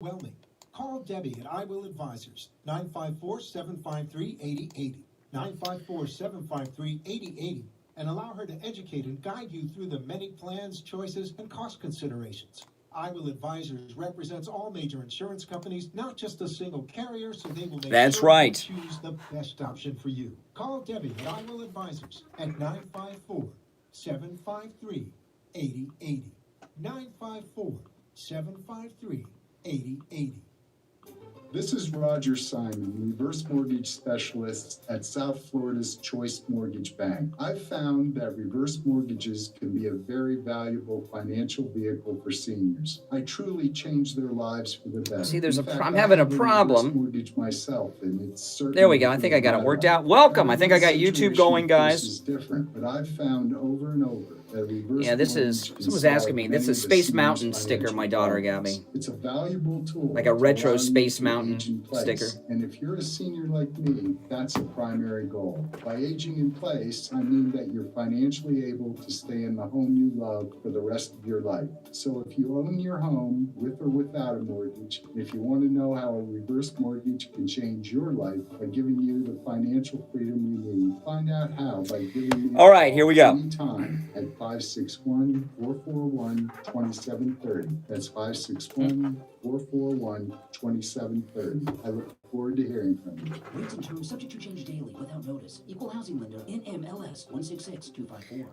overwhelming. Call Debbie at I Will Advisors, 954-753-8080, 954-753-8080, and allow her to educate and guide you through the many plans, choices, and cost considerations. I Will Advisors represents all major insurance companies, not just a single carrier, so they will make That's sure right. you choose the best option for you. Call Debbie at I Will Advisors at 954-753-8080, 954-753-8080. This is Roger Simon, reverse mortgage specialist at South Florida's Choice Mortgage Bank. I've found that reverse mortgages can be a very valuable financial vehicle for seniors. I truly changed their lives for the better. See, there's I'm having a problem. Mortgage myself, and it's there we go. I think I got it worked out. Welcome. I think I got YouTube going, guys. This is different, but I've found over and over that reverse someone's asking me. This is Space Mountain sticker my daughter got me. It's a valuable tool. Like a retro Space Mountain sticker. And if you're a senior like me, that's a primary goal. By aging in place, I mean that you're financially able to stay in the home you love for the rest of your life. So if you own your home with or without a mortgage, if you want to know how a reverse mortgage can change your life by giving you the financial freedom you need, find out how by giving me all right, here we go. Anytime at 561-441-2730. That's 561-441-2730. I look forward to hearing from you. Rates and terms subject to change daily without notice. Equal housing lender NMLS 166254.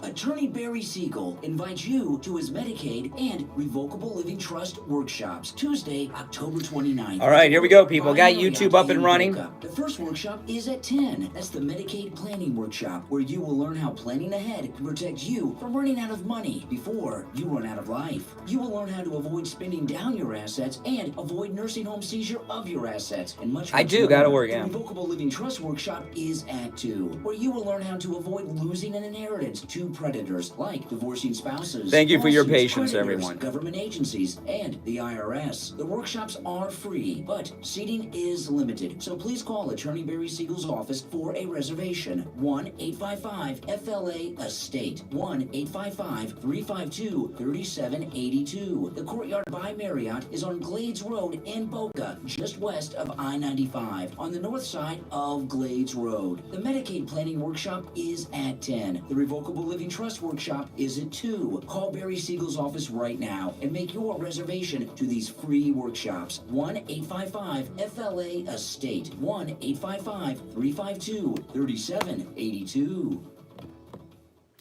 Attorney Barry Siegel invites you to his Medicaid and Revocable Living Trust workshops, Tuesday, October 29th. All right, here we go, people. Got YouTube up and running. The first workshop is at 10. That's the Medicaid Planning Workshop, where you will learn how planning ahead can protect you from running out of money before you run out of life. You will learn how to avoid spending down your assets and avoid nursing home seizure of your assets, and much more. I do, gotta work, yeah. The Revocable Living Trust Workshop is at 2, where you will learn how to avoid losing an inheritance to predators like divorcing spouses. Thank you for your lawsuits, patience, creditors, everyone. Government agencies, and the IRS. The workshops are free, but seating is limited. So please call Attorney Barry Siegel's office for a reservation. 1-855-FLA-ESTATE. 1-855-352-3782. The Courtyard by Marriott is on Glades Road in Boca, just west of I-95, on the north side of Glades Road. The Medicaid Planning Workshop is at 10. The Revocable Living Trust Workshop is at 2. Call Barry Siegel's office right now and make your reservation to these free workshops. 1-855-FLA-ESTATE. 1-855-352-3782.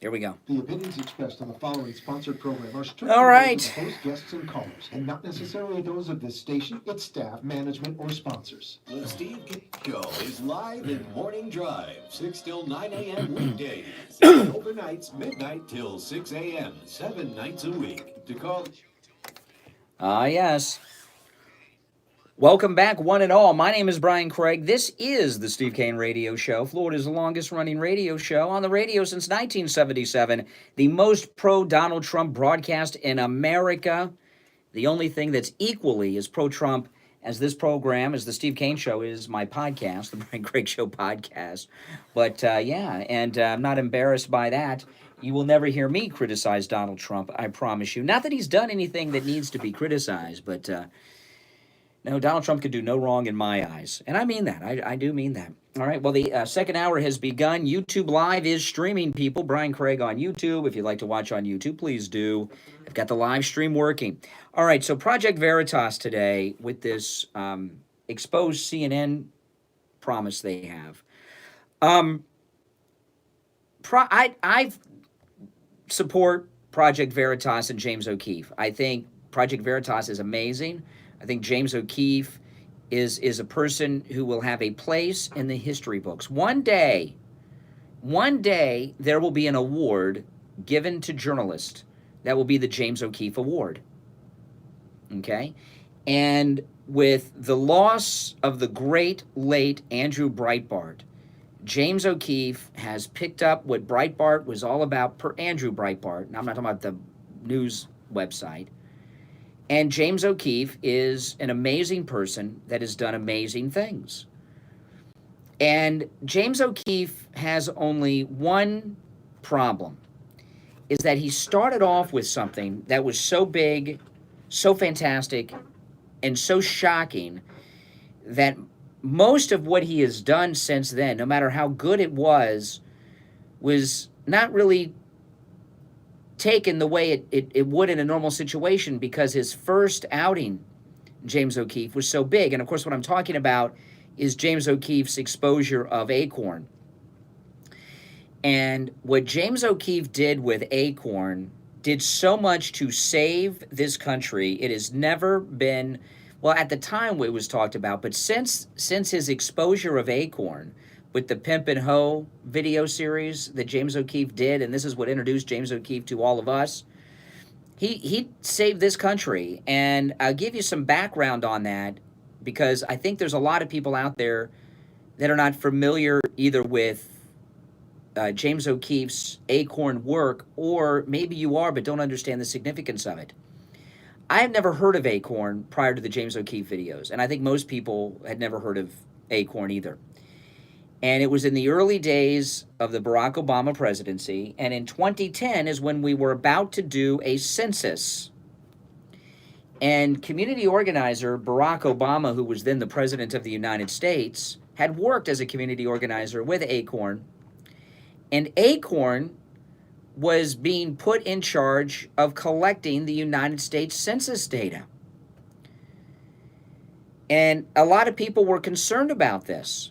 Here we go. The opinions expressed on the following sponsored program are strictly all right. those of the host, guests, and callers, and not necessarily those of the station, its staff, management, or sponsors. The Steve King Show is live in Morning Drive, 6 till 9 a.m. weekdays. And overnights, midnight till 6 a.m., 7 nights a week. To call... Yes. Welcome back, one and all. My name is Brian Craig. This is the Steve Kane Radio Show, Florida's longest-running radio show on the radio since 1977, the most pro-Donald Trump broadcast in America. The only thing that's equally as pro-Trump as this program, as the Steve Kane Show, is my podcast, the Brian Craig Show podcast. But, I'm not embarrassed by that. You will never hear me criticize Donald Trump, I promise you. Not that he's done anything that needs to be criticized, but... No, Donald Trump could do no wrong in my eyes. And I mean that. I do mean that. All right, well, the second hour has begun. YouTube Live is streaming, people. Brian Craig on YouTube. If you'd like to watch on YouTube, please do. I've got the live stream working. All right, so Project Veritas today with this exposed CNN promise they have. I support Project Veritas and James O'Keefe. I think Project Veritas is amazing. I think James O'Keefe is a person who will have a place in the history books. One day there will be an award given to journalists that will be the James O'Keefe Award. Okay? And with the loss of the great late Andrew Breitbart, James O'Keefe has picked up what Breitbart was all about per Andrew Breitbart. Now, I'm not talking about the news website. And James O'Keefe is an amazing person that has done amazing things. And James O'Keefe has only one problem, is that he started off with something that was so big, so fantastic, and so shocking that most of what he has done since then, no matter how good it was not really taken the way it would in a normal situation, because his first outing, James O'Keefe, was so big. And of course, what I'm talking about is James O'Keefe's exposure of Acorn. And what James O'Keefe did with Acorn did so much to save this country. It has never been, well, at the time it was talked about, but since his exposure of Acorn with the Pimp and Hoe video series that James O'Keefe did, and this is what introduced James O'Keefe to all of us, he saved this country. And I'll give you some background on that, because I think there's a lot of people out there that are not familiar either with James O'Keefe's Acorn work, or maybe you are but don't understand the significance of it. I had never heard of Acorn prior to the James O'Keefe videos, and I think most people had never heard of Acorn either. And it was in the early days of the Barack Obama presidency, and in 2010 is when we were about to do a census. And community organizer Barack Obama, who was then the president of the United States, had worked as a community organizer with Acorn. And Acorn was being put in charge of collecting the United States Census data. And a lot of people were concerned about this,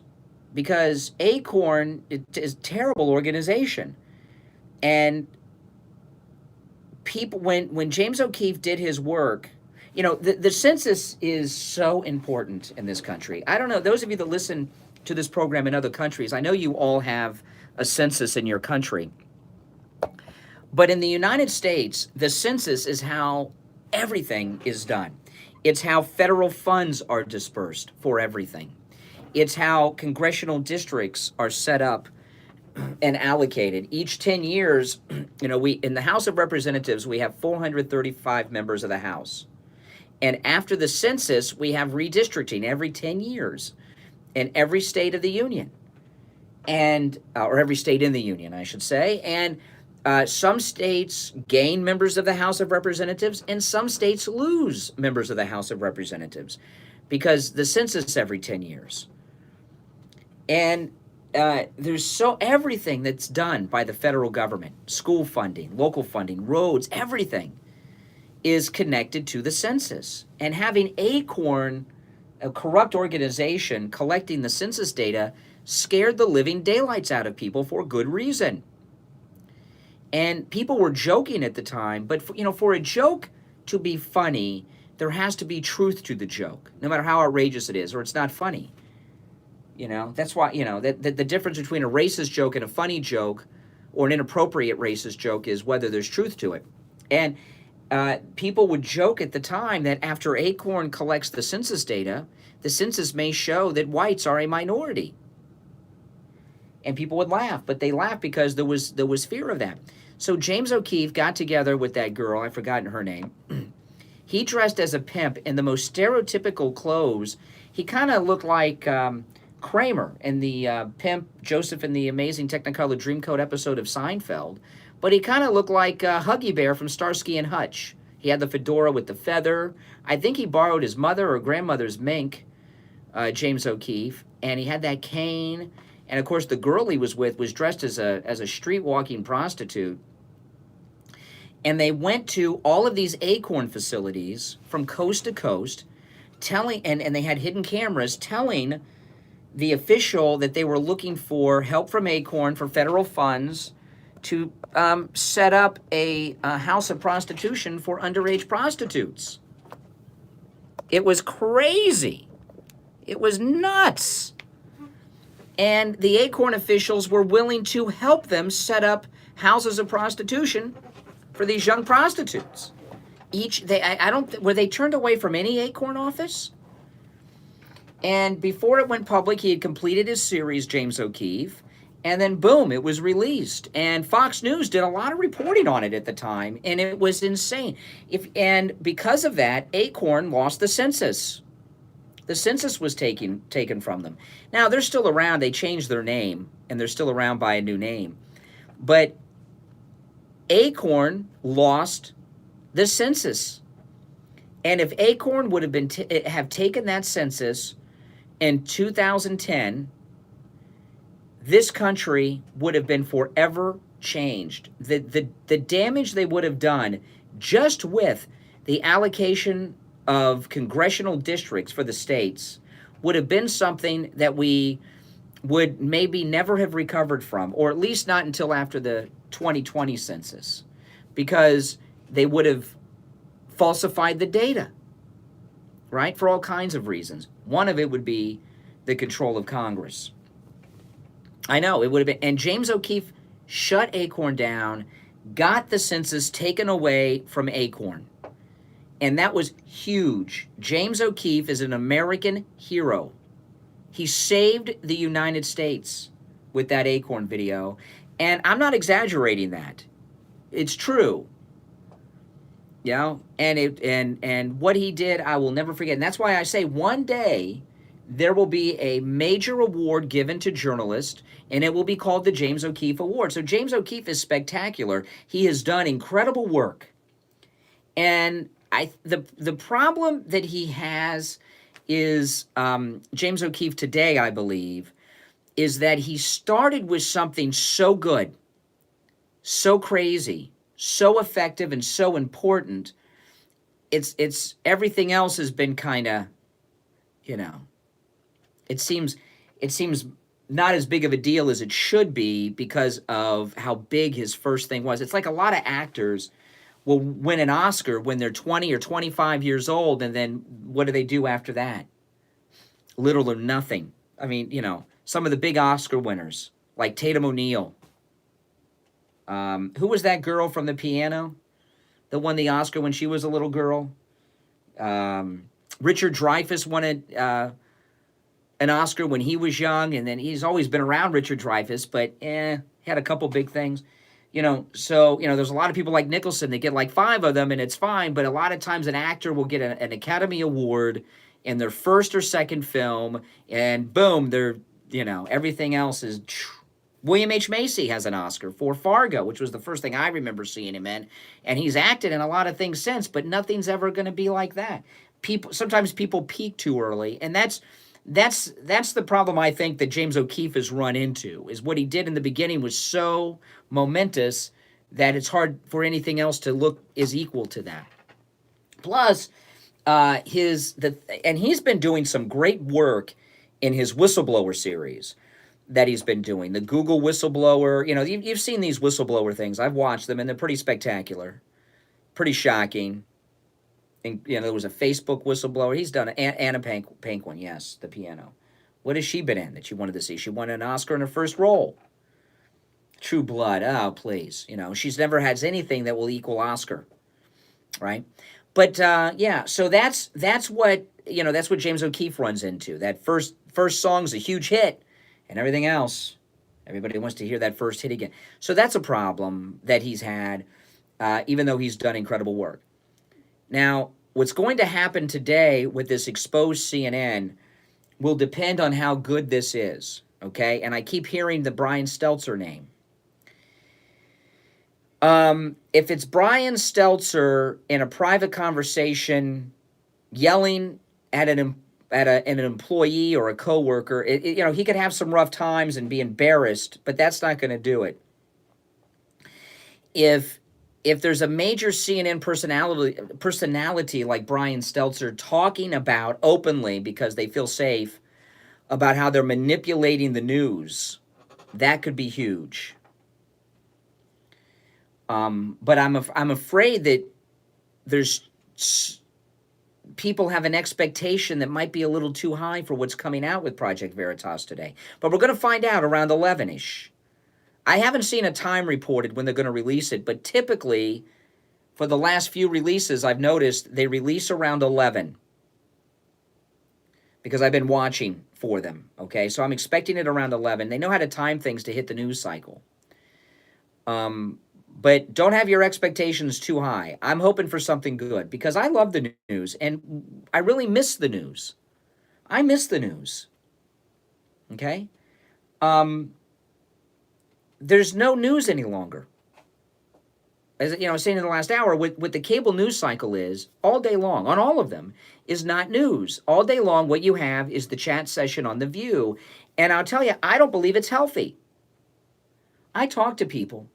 because Acorn is a terrible organization. And people, when James O'Keefe did his work, you know, the census is so important in this country. I don't know, those of you that listen to this program in other countries, I know you all have a census in your country. But in the United States, the census is how everything is done. It's how federal funds are dispersed for everything. It's how congressional districts are set up and allocated. Each 10 years, you know, in the House of Representatives, we have 435 members of the House. And after the census, we have redistricting every 10 years in every state of the union. And or every state in the union, I should say. And some states gain members of the House of Representatives, and some states lose members of the House of Representatives, because the census every 10 years. And there's everything that's done by the federal government, school funding, local funding, roads, everything is connected to the census. And having Acorn, a corrupt organization, collecting the census data scared the living daylights out of people for good reason. And people were joking at the time, but for a joke to be funny, there has to be truth to the joke, no matter how outrageous it is, or it's not funny. That's why, the difference between a racist joke and a funny joke, or an inappropriate racist joke, is whether there's truth to it. And people would joke at the time that after Acorn collects the census data, the census may show that whites are a minority. And people would laugh, but they laughed because there was fear of that. So James O'Keefe got together with that girl, I've forgotten her name. He dressed as a pimp in the most stereotypical clothes. He kind of looked like Kramer in the Pimp, Joseph in the Amazing Technicolor Dreamcoat episode of Seinfeld. But he kind of looked like Huggy Bear from Starsky and Hutch. He had the fedora with the feather. I think he borrowed his mother or grandmother's mink, James O'Keefe, and he had that cane. And of course, the girl he was with was dressed as a street-walking prostitute. And they went to all of these Acorn facilities from coast to coast, and they had hidden cameras telling the official that they were looking for help from Acorn for federal funds to set up a house of prostitution for underage prostitutes. It was crazy. It was nuts. And the Acorn officials were willing to help them set up houses of prostitution for these young prostitutes. Were they turned away from any Acorn office? And before it went public, he had completed his series, James O'Keefe, and then boom, it was released. And Fox News did a lot of reporting on it at the time, and it was insane. And because of that, Acorn lost the census. The census was taken from them. Now, they're still around. They changed their name, and they're still around by a new name. But Acorn lost the census. And if Acorn would have have taken that census in 2010, this country would have been forever changed. The damage they would have done just with the allocation of congressional districts for the states would have been something that we would maybe never have recovered from, or at least not until after the 2020 census, because they would have falsified the data, right? For all kinds of reasons. One of it would be the control of Congress. I know, it would have been, and James O'Keefe shut Acorn down, got the census taken away from Acorn. And that was huge. James O'Keefe is an American hero. He saved the United States with that Acorn video. And I'm not exaggerating that. It's true. You know, and what he did, I will never forget. And that's why I say one day there will be a major award given to journalists, and it will be called the James O'Keefe Award. So James O'Keefe is spectacular. He has done incredible work. And the problem that he has is James O'Keefe today, I believe, is that he started with something so good, so crazy, so effective, and so important. It's everything else has been kind of, you know, it seems not as big of a deal as it should be because of how big his first thing was. It's like a lot of actors will win an Oscar when they're 20 or 25 years old, and then what do they do after that? Little or nothing. I mean, you know, some of the big Oscar winners, like Tatum O'Neal. Who was that girl from the piano that won the Oscar when she was a little girl? Richard Dreyfuss won an Oscar when he was young, and then he's always been around Richard Dreyfuss, but had a couple big things. You know, so, you know, there's a lot of people like Nicholson that get like 5 of them, and it's fine, but a lot of times an actor will get an Academy Award in their first or second film, and boom, they're, you know, everything else is... William H. Macy has an Oscar for Fargo, which was the first thing I remember seeing him in, and he's acted in a lot of things since, but nothing's ever going to be like that. Sometimes people peak too early, and that's the problem I think that James O'Keefe has run into, is what he did in the beginning was so momentous that it's hard for anything else to look is equal to that. Plus, and he's been doing some great work in his whistleblower series that he's been doing. The Google whistleblower, you know, you've seen these whistleblower things. I've watched them, and they're pretty spectacular, pretty shocking. And, you know, there was a Facebook whistleblower. He's done Anna Paquin, yes, the piano. What has she been in that you wanted to see? She won an Oscar in her first role. True Blood. Oh, please. You know, she's never had anything that will equal Oscar, right? But yeah, so that's what, you know, that's what James O'Keefe runs into. That first song's a huge hit, and everything else, everybody wants to hear that first hit again. So that's a problem that he's had, even though he's done incredible work. Now, what's going to happen today with this exposed CNN will depend on how good this is, okay? And I keep hearing the Brian Stelter name. If it's Brian Stelter in a private conversation yelling at an employee or a coworker, you know, he could have some rough times and be embarrassed, but that's not going to do it. If there's a major CNN personality like Brian Stelter talking about openly because they feel safe about how they're manipulating the news, that could be huge. But I'm afraid that there's people have an expectation that might be a little too high for what's coming out with Project Veritas today. But we're going to find out around 11-ish. I haven't seen a time reported when they're going to release it, but typically, for the last few releases, I've noticed they release around 11 because I've been watching for them, okay? So I'm expecting it around 11. They know how to time things to hit the news cycle. But don't have your expectations too high. I'm hoping for something good because I love the news, and I really miss the news. I miss the news, okay? There's no news any longer. as I was saying in the last hour, what the cable news cycle is all day long on all of them is not news. All day long, what you have is the chat session on The View. And I'll tell you, I don't believe it's healthy. I talk to people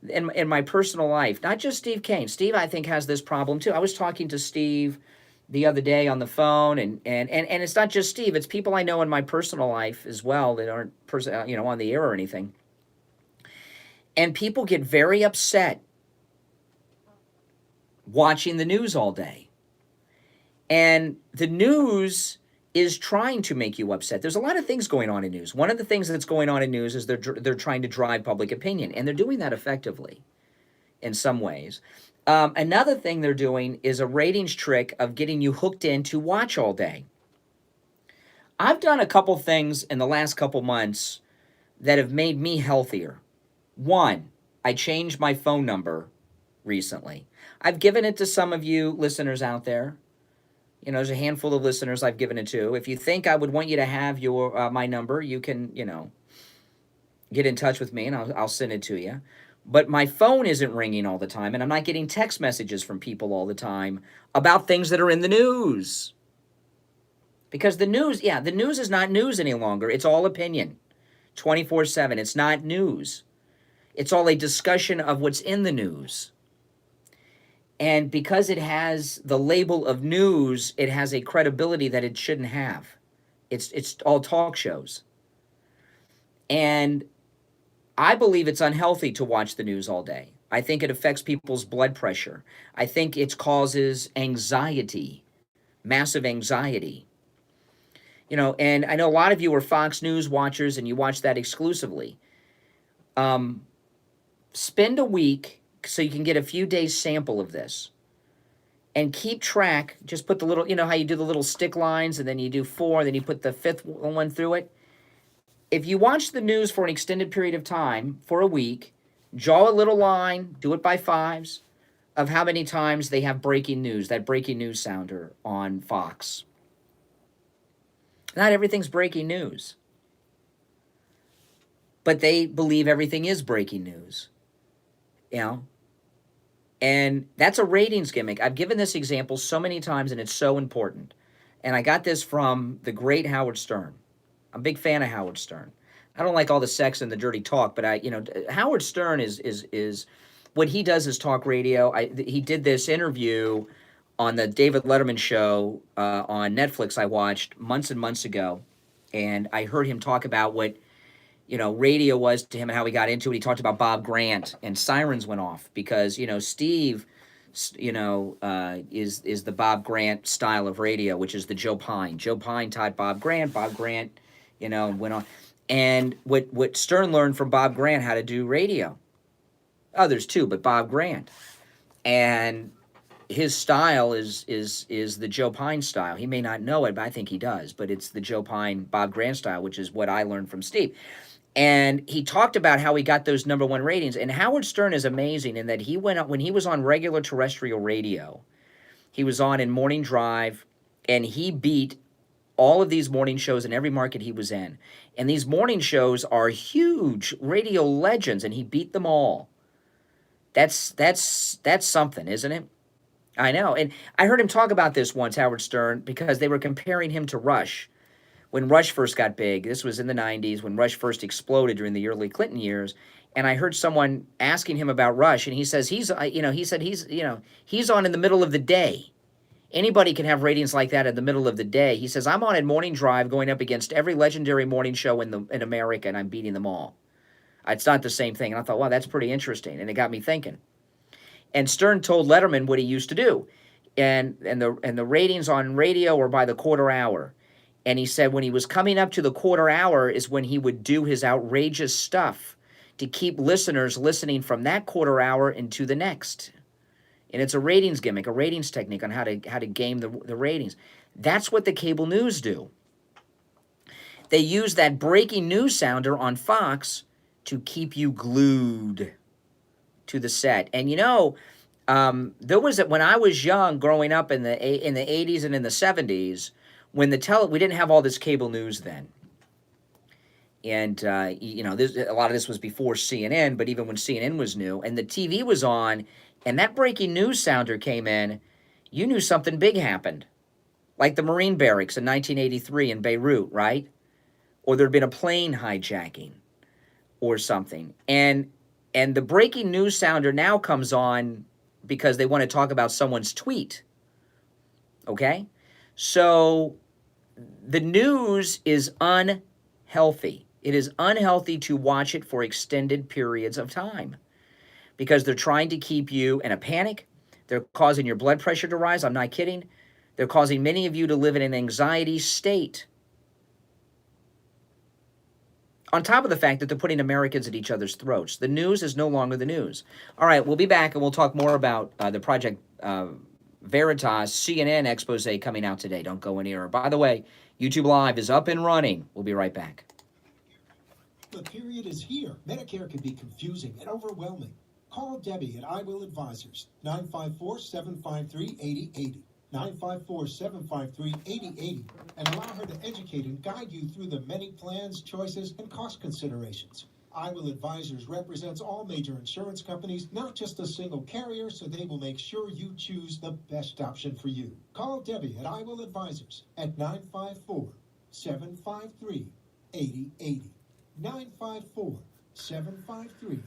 in my personal life, not just Steve Kane. Steve, I think, has this problem too. I was talking to Steve the other day on the phone, and it's not just Steve. It's people I know in my personal life as well that aren't on the air or anything. And people get very upset watching the news all day. And the news is trying to make you upset. There's a lot of things going on in news. One of the things that's going on in news is they're trying to drive public opinion, and they're doing that effectively in some ways. Another thing they're doing is a ratings trick of getting you hooked in to watch all day. I've done a couple things in the last couple months that have made me healthier. One, I changed my phone number recently. I've given it to some of you listeners out there. There's a handful of listeners I've given it to. If you think I would want you to have my number, you can, get in touch with me and I'll send it to you. But my phone isn't ringing all the time, and I'm not getting text messages from people all the time about things that are in the news. Because the news is not news any longer. It's all opinion, 24/7. It's not news. It's all a discussion of what's in the news. And because it has the label of news, it has a credibility that it shouldn't have. It's all talk shows. And I believe it's unhealthy to watch the news all day. I think it affects people's blood pressure. I think it causes anxiety, massive anxiety. And I know a lot of you are Fox News watchers and you watch that exclusively. Spend a week so you can get a few days sample of this and keep track. Just put the little, how you do the little stick lines and then you do 4, and then you put the 5th one through it. If you watch the news for an extended period of time, for a week, draw a little line, do it by 5s, of how many times they have breaking news, that breaking news sounder on Fox. Not everything's breaking news. But they believe everything is breaking news. And that's a ratings gimmick. I've given this example so many times, and it's so important. And I got this from the great Howard Stern. I'm a big fan of Howard Stern. I don't like all the sex and the dirty talk, but Howard Stern is what he does is talk radio. He did this interview on the David Letterman show on Netflix I watched months and months ago, and I heard him talk about what radio was to him and how he got into it. He talked about Bob Grant, and sirens went off because Steve is the Bob Grant style of radio, which is the Joe Pine. Joe Pine taught Bob Grant. Bob Grant, went on. And what Stern learned from Bob Grant how to do radio. Others too, but Bob Grant. And his style is the Joe Pine style. He may not know it, but I think he does. But it's the Joe Pine, Bob Grant style, which is what I learned from Steve. And he talked about how he got those #1 ratings. And Howard Stern is amazing in that he went up when he was on regular terrestrial radio. He was on in Morning Drive, and he beat all of these morning shows in every market he was in. And these morning shows are huge radio legends, and he beat them all. That's something, isn't it? I know. And I heard him talk about this once, Howard Stern, because they were comparing him to Rush. When Rush first got big, this was in the 90s, when Rush first exploded during the early Clinton years, and I heard someone asking him about Rush, and he says he's on in the middle of the day. Anybody can have ratings like that in the middle of the day. He says, I'm on in Morning Drive going up against every legendary morning show in America, and I'm beating them all. It's not the same thing. And I thought, wow, that's pretty interesting. And it got me thinking. And Stern told Letterman what he used to do. And the ratings on radio were by the quarter hour. And he said when he was coming up to the quarter hour is when he would do his outrageous stuff to keep listeners listening from that quarter hour into the next. And it's a ratings gimmick, a ratings technique on how to game the ratings. That's what the cable news do. They use that breaking news sounder on Fox to keep you glued to the set. And there was when I was young, growing up in the 80s and in the 70s, when we didn't have all this cable news then. And, a lot of this was before CNN, but even when CNN was new and the TV was on, and that breaking news sounder came in, you knew something big happened. Like the Marine barracks in 1983 in Beirut, right? Or there'd been a plane hijacking or something. And the breaking news sounder now comes on because they want to talk about someone's tweet. Okay? So the news is unhealthy. It is unhealthy to watch it for extended periods of time because they're trying to keep you in a panic. They're causing your blood pressure to rise. I'm not kidding. They're causing many of you to live in an anxiety state. On top of the fact that they're putting Americans at each other's throats. The news is no longer the news. All right, we'll be back and we'll talk more about the Project Veritas CNN expose coming out today. Don't go anywhere. By the way, YouTube Live is up and running. We'll be right back. The period is here. Medicare can be confusing and overwhelming. Call Debbie at I Will Advisors, 954-753-8080. 954-753-8080, and allow her to educate and guide you through the many plans, choices, and cost considerations. I Will Advisors represents all major insurance companies, not just a single carrier, so they will make sure you choose the best option for you. Call Debbie at I Will Advisors at 954-753-8080. 954-753-8080.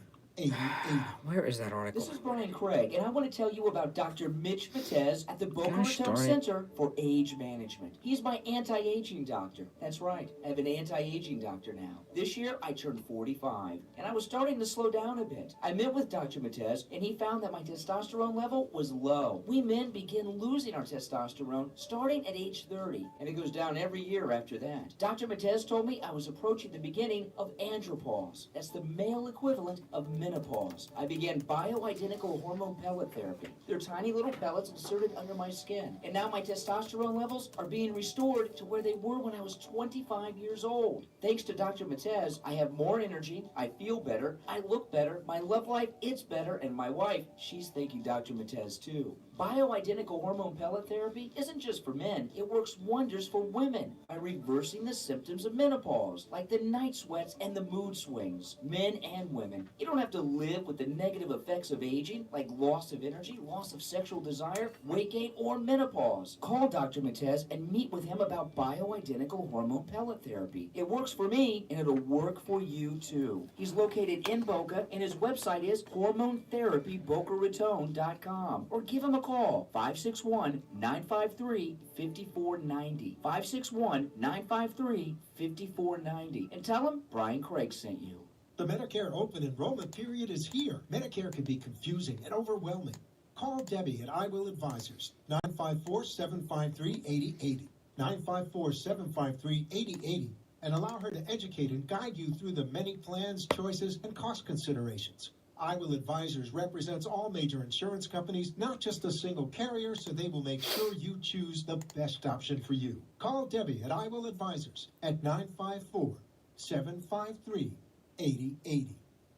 Where is that article? This is Brian Craig, and I want to tell you about Dr. Mitch Matez at the Boca Gosh Raton darn it. Center for Age Management. He's my anti-aging doctor. That's right, I have an anti-aging doctor now. This year, I turned 45, and I was starting to slow down a bit. I met with Dr. Matez, and he found that my testosterone level was low. We men begin losing our testosterone starting at age 30, and it goes down every year after that. Dr. Matez told me I was approaching the beginning of andropause. That's the male equivalent of menopause. I began bioidentical hormone pellet therapy. They're tiny little pellets inserted under my skin. And now my testosterone levels are being restored to where they were when I was 25 years old. Thanks to Dr. Matez, I have more energy, I feel better, I look better, my love life, it's better, and my wife, she's thanking Dr. Matez too. Bioidentical hormone pellet therapy isn't just for men, it works wonders for women by reversing the symptoms of menopause, like the night sweats and the mood swings. Men and women, you don't have to live with the negative effects of aging, like loss of energy, loss of sexual desire, weight gain, or menopause. Call Dr. Matez and meet with him about bioidentical hormone pellet therapy. It works for me, and it'll work for you too. He's located in Boca, and his website is hormonetherapybocaraton.com. Or give him a call, 561-953-5490. 561-953-5490. And tell him Brian Craig sent you. The Medicare open enrollment period is here. Medicare can be confusing and overwhelming. Call Debbie at I Will Advisors, 954-753-8080. 954-753-8080, and allow her to educate and guide you through the many plans, choices, and cost considerations. I Will Advisors represents all major insurance companies, not just a single carrier, so they will make sure you choose the best option for you. Call Debbie at I Will Advisors at 954-753-8080.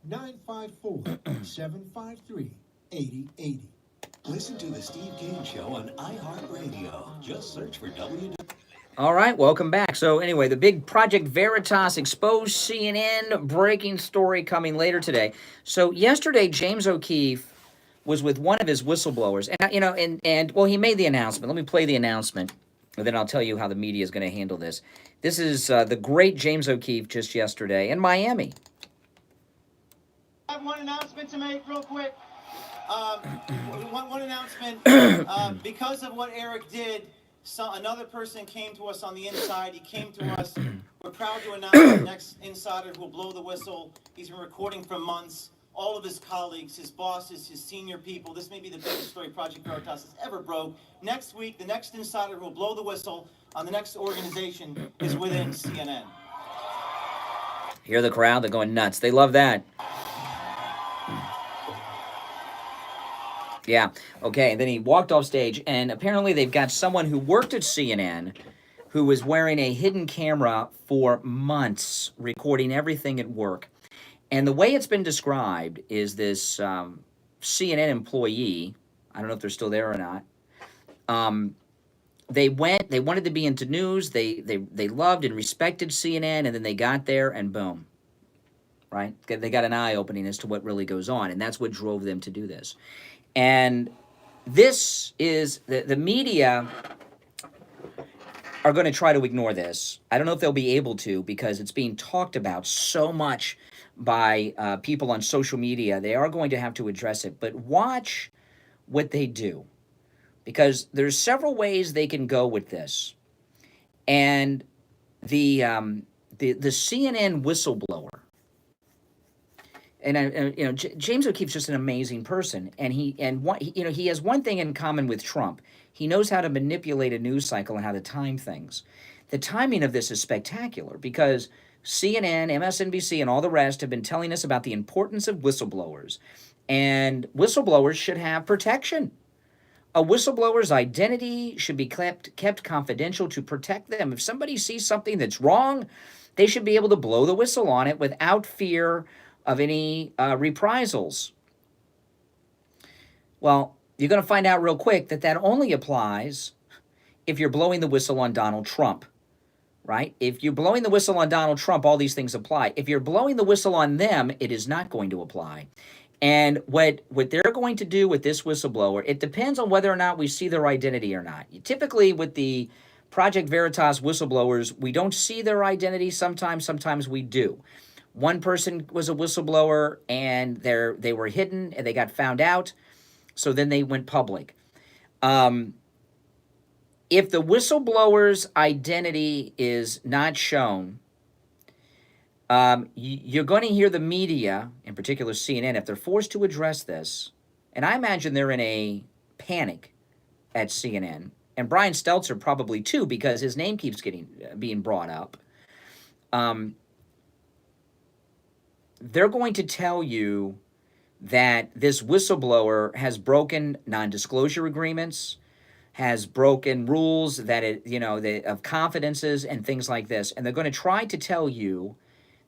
954-753-8080. Listen to the Steve Kane Show on iHeartRadio. Just search for W. All right, welcome back. So anyway, the big Project Veritas exposed CNN breaking story coming later today. So yesterday, James O'Keefe was with one of his whistleblowers, and well, he made the announcement. Let me play the announcement, and then I'll tell you how the media is going to handle this. This is the great James O'Keefe just yesterday in Miami. I have one announcement to make real quick. One announcement. Because of what Eric did, another person came to us on the inside. He came to us. We're proud to announce the next insider who will blow the whistle. He's been recording for months. All of his colleagues, his bosses, his senior people. This may be the biggest story Project Veritas has ever broke. Next week, the next insider who will blow the whistle on the next organization is within CNN. Hear the crowd? They're going nuts. They love that. Yeah, okay, and then he walked off stage, and apparently they've got someone who worked at CNN who was wearing a hidden camera for months, recording everything at work. And the way it's been described is this CNN employee, I don't know if they're still there or not, they wanted to be into news, they loved and respected CNN, and then they got there, and boom, right? They got an eye-opening as to what really goes on, and that's what drove them to do this. And this is the media are going to try to ignore this. I don't know if they'll be able to because it's being talked about so much by people on social media. They are going to have to address it, but watch what they do because there's several ways they can go with this. And the CNN whistleblower, and you know, James O'Keefe's just an amazing person, and he has one thing in common with Trump. He knows how to manipulate a news cycle and how to time things. The timing of this is spectacular because CNN, MSNBC, and all the rest have been telling us about the importance of whistleblowers, and whistleblowers should have protection. A whistleblower's identity should be kept confidential to protect them. If somebody sees something that's wrong, they should be able to blow the whistle on it without fear of any reprisals. Well, you're going to find out real quick that that only applies if you're blowing the whistle on Donald Trump, right? If you're blowing the whistle on Donald Trump, all these things apply. If you're blowing the whistle on them, it is not going to apply. And what they're going to do with this whistleblower, it depends on whether or not we see their identity or not. Typically with the Project Veritas whistleblowers, we don't see their identity sometimes we do. One person was a whistleblower and they were hidden and they got found out, so then they went public. If the whistleblower's identity is not shown, you're going to hear the media, in particular CNN, if they're forced to address this, and I imagine they're in a panic at CNN, and Brian Stelter probably too, because his name keeps being brought up. They're going to tell you that this whistleblower has broken non-disclosure agreements, has broken rules that of confidences and things like this, and they're going to try to tell you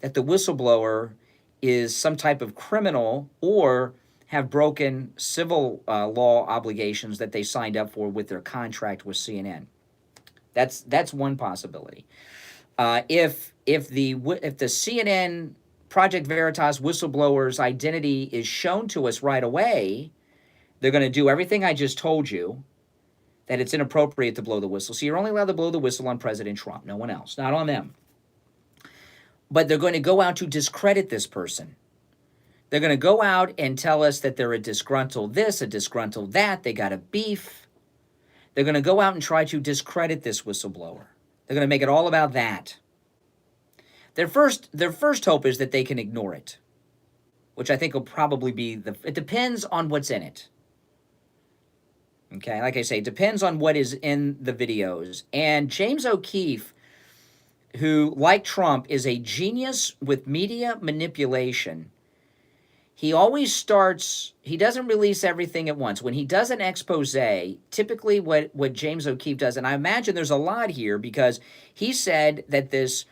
that the whistleblower is some type of criminal or have broken civil law obligations that they signed up for with their contract with CNN. That's one possibility. If the CNN Project Veritas whistleblower's identity is shown to us right away, they're going to do everything I just told you, that it's inappropriate to blow the whistle. So you're only allowed to blow the whistle on President Trump, no one else, not on them. But they're going to go out to discredit this person. They're going to go out and tell us that they're a disgruntled this, a disgruntled that, they got a beef. They're going to go out and try to discredit this whistleblower. They're going to make it all about that. Their first hope is that they can ignore it, which I think will probably be it depends on what's in it. Okay, like I say, it depends on what is in the videos. And James O'Keefe, who, like Trump, is a genius with media manipulation, he always starts, he doesn't release everything at once. When he does an expose, typically what James O'Keefe does, and I imagine there's a lot here because he said that this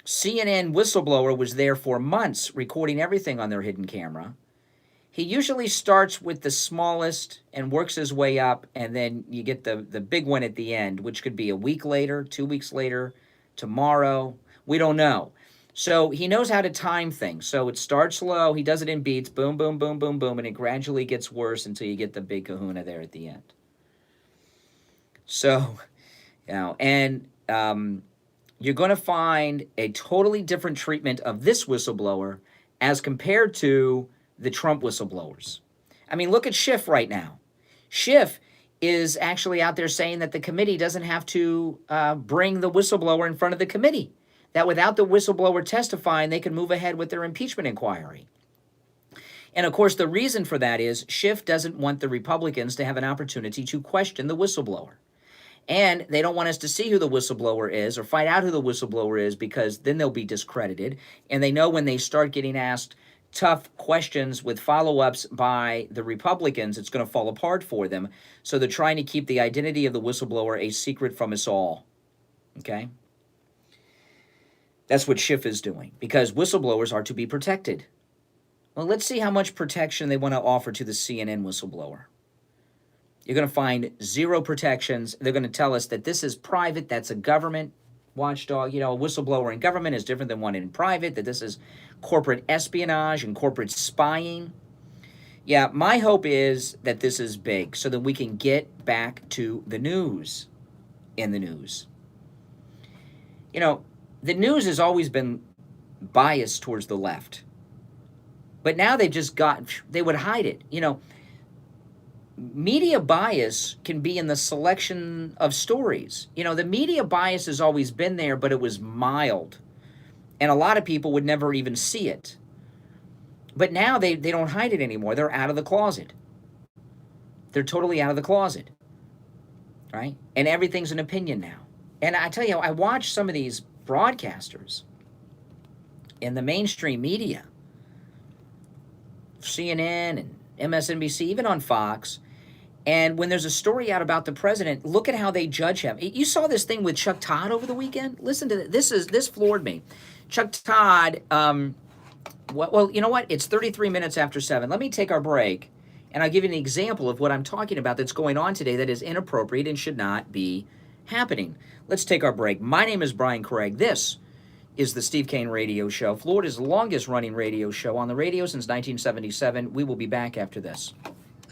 CNN whistleblower was there for months recording everything on their hidden camera. He usually starts with the smallest and works his way up, and then you get the big one at the end, which could be a week later, 2 weeks later, tomorrow. We don't know. So he knows how to time things. So it starts low. He does it in beats. Boom, boom, boom, boom, boom. And it gradually gets worse until you get the big kahuna there at the end. So, and you're going to find a totally different treatment of this whistleblower as compared to the Trump whistleblowers. I mean, look at Schiff right now. Schiff is actually out there saying that the committee doesn't have to bring the whistleblower in front of the committee, that without the whistleblower testifying, they can move ahead with their impeachment inquiry. And of course, the reason for that is Schiff doesn't want the Republicans to have an opportunity to question the whistleblower. And they don't want us to see who the whistleblower is or find out who the whistleblower is because then they'll be discredited. And they know when they start getting asked tough questions with follow-ups by the Republicans, it's going to fall apart for them. So they're trying to keep the identity of the whistleblower a secret from us all. Okay? That's what Schiff is doing because whistleblowers are to be protected. Well, let's see how much protection they want to offer to the CNN whistleblower. You're going to find zero protections. They're going to tell us that this is private. That's a government watchdog. A whistleblower in government is different than one in private, that this is corporate espionage and corporate spying. Yeah, my hope is that this is big so that we can get back to the news in the news. You know, the news has always been biased towards the left. But now they would hide it. You know, media bias can be in the selection of stories. You know, the media bias has always been there, but it was mild. And a lot of people would never even see it. But now they don't hide it anymore. They're out of the closet. They're totally out of the closet. Right? And everything's an opinion now. And I tell you, I watch some of these broadcasters in the mainstream media, CNN and MSNBC, even on Fox, and when there's a story out about the president, look at how they judge him. You saw this thing with Chuck Todd over the weekend? Listen to this. This floored me. Chuck Todd, well, you know what? It's 33 minutes after 7. Let me take our break, and I'll give you an example of what I'm talking about that's going on today that is inappropriate and should not be happening. Let's take our break. My name is Brian Craig. This is the Steve Kane Radio Show, Florida's longest-running radio show on the radio since 1977. We will be back after this.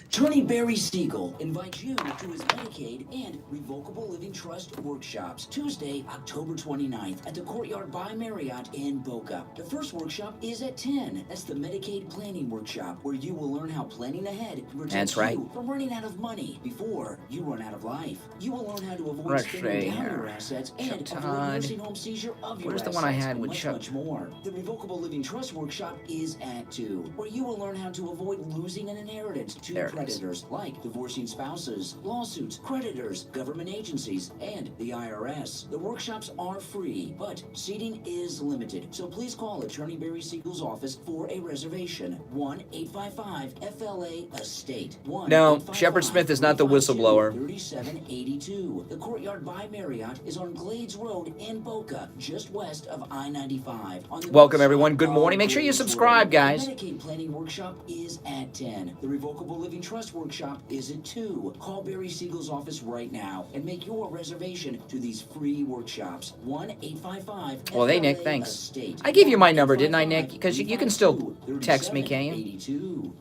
Attorney Barry Siegel invites you to his Medicaid and Revocable Living Trust workshops Tuesday, October 29th at the Courtyard by Marriott in Boca. The first workshop is at 10. That's the Medicaid Planning Workshop, where you will learn how planning ahead protects you from running out of money before you run out of life. You will learn how to avoid spending down your assets and avoid nursing home seizure of your assets. Where's the one I had with Chuck? Much more. The Revocable Living Trust workshop is at 2, where you will learn how to avoid losing an inheritance to predators like divorcing spouses, lawsuits, creditors, government agencies, and the IRS. The workshops are free, but seating is limited, so please call Attorney Barry Siegel's office for a reservation. 1-855-FLA-ESTATE. No, Shepard Smith is not the whistleblower. 3782. The Courtyard by Marriott is on Glades Road in Boca, just west of I-95. Welcome, everyone. Good morning. Make sure you subscribe, guys. The Medicaid Planning Workshop is at 10. The Revocable Living Trust Workshop is at 2. Call Barry Siegel's office right now and make your reservation to these free workshops. 1-855-FLA-ESTATE. Well, hey, Nick, thanks. I gave you my number, didn't I, Nick? Because you can still text me, can you?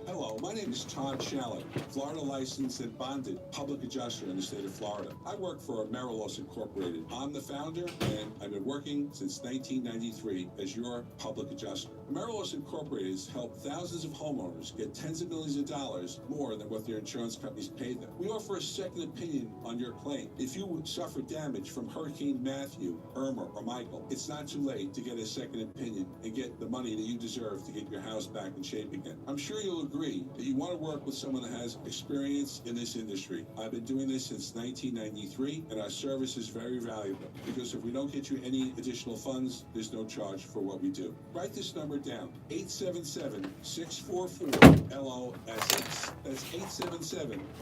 Hello, my name is Todd Shallett, Florida licensed and bonded public adjuster in the state of Florida. I work for Amerilos Incorporated. I'm the founder, and I've been working since 1993 as your public adjuster. Amerilos Incorporated has helped thousands of homeowners get tens of millions of dollars more than what their insurance companies pay them. We offer a second opinion on your claim. If you would suffer damage from Hurricane Matthew, Irma, or Michael, it's not too late to get a second opinion and get the money that you deserve to get your house back in shape again. I'm sure you'll agree that you want to work with someone that has experience in this industry. I've been doing this since 1993, and our service is very valuable because if we don't get you any additional funds, there's no charge for what we do. Write this number down, 877-644-LOSS. That's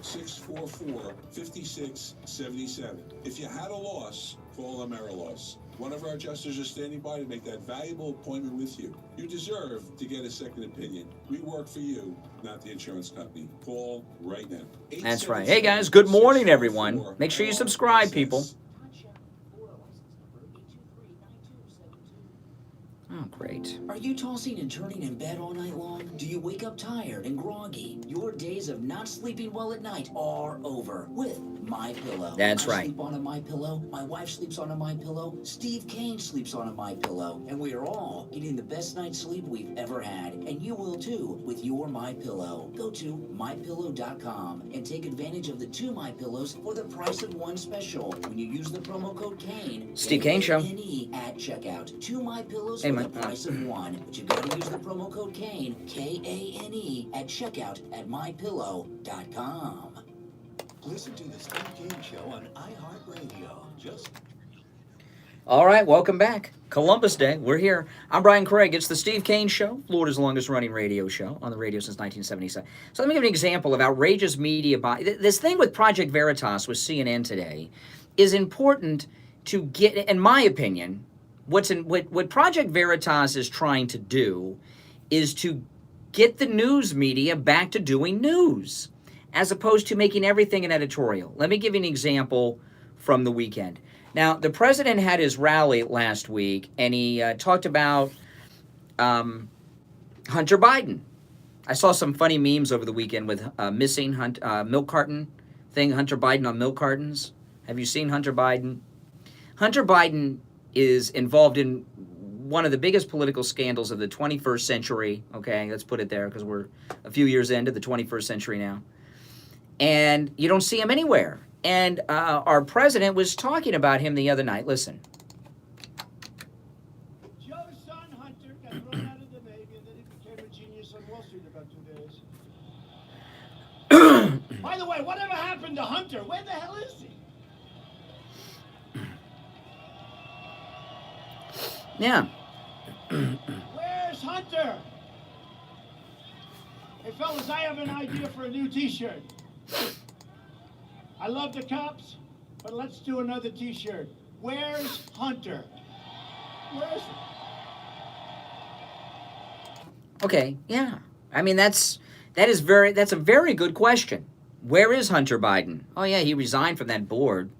877-644-5677. If you had a loss, call Amerilos. One of our adjusters is standing by to make that valuable appointment with you. You deserve to get a second opinion. We work for you, not the insurance company. Call right now. That's right. Hey, guys, good morning, everyone. Make sure you subscribe, people. Oh, great. Are you tossing and turning in bed all night long? Do you wake up tired and groggy? Your days of not sleeping well at night are over with MyPillow. That's right. I sleep on a MyPillow. My wife sleeps on a MyPillow. Steve Kane sleeps on a MyPillow. And we are all getting the best night's sleep we've ever had. And you will too with your MyPillow. Go to MyPillow.com and take advantage of the 2 MyPillows for the price of 1 special. When you use the promo code Kane, Steve Kane Show. K-A-N-E at checkout. 2 MyPillows Hey, for the price of 1. But you gotta use the promo code Kane, K-A-N-E, at checkout at MyPillow.com. Listen to the Steve Kane Show on iHeartRadio. All right, welcome back. Columbus Day, we're here. I'm Brian Craig. It's the Steve Kane Show, Florida's longest-running radio show on the radio since 1977. So let me give you an example of outrageous media bias. This thing with Project Veritas with CNN today is important to get, in my opinion, what Project Veritas is trying to do is to get the news media back to doing news, as opposed to making everything an editorial. Let me give you an example from the weekend. Now, the president had his rally last week, and he talked about Hunter Biden. I saw some funny memes over the weekend with missing milk carton thing, Hunter Biden on milk cartons. Have you seen Hunter Biden? Hunter Biden is involved in one of the biggest political scandals of the 21st century. Okay, let's put it there because we're a few years into the 21st century now. And you don't see him anywhere. And our president was talking about him the other night. Listen. Joe's son, Hunter, got thrown out of the Navy and then he became a genius on Wall Street in about 2 days. By the way, whatever happened to Hunter? Where the hell is he? Yeah. Where's Hunter? Hey, fellas, I have an idea for a new T-shirt. I love the cops, but let's do another T-shirt. Where's Hunter? Where's he? Okay, yeah. I mean, that's a very good question. Where is Hunter Biden? Oh, yeah, he resigned from that board.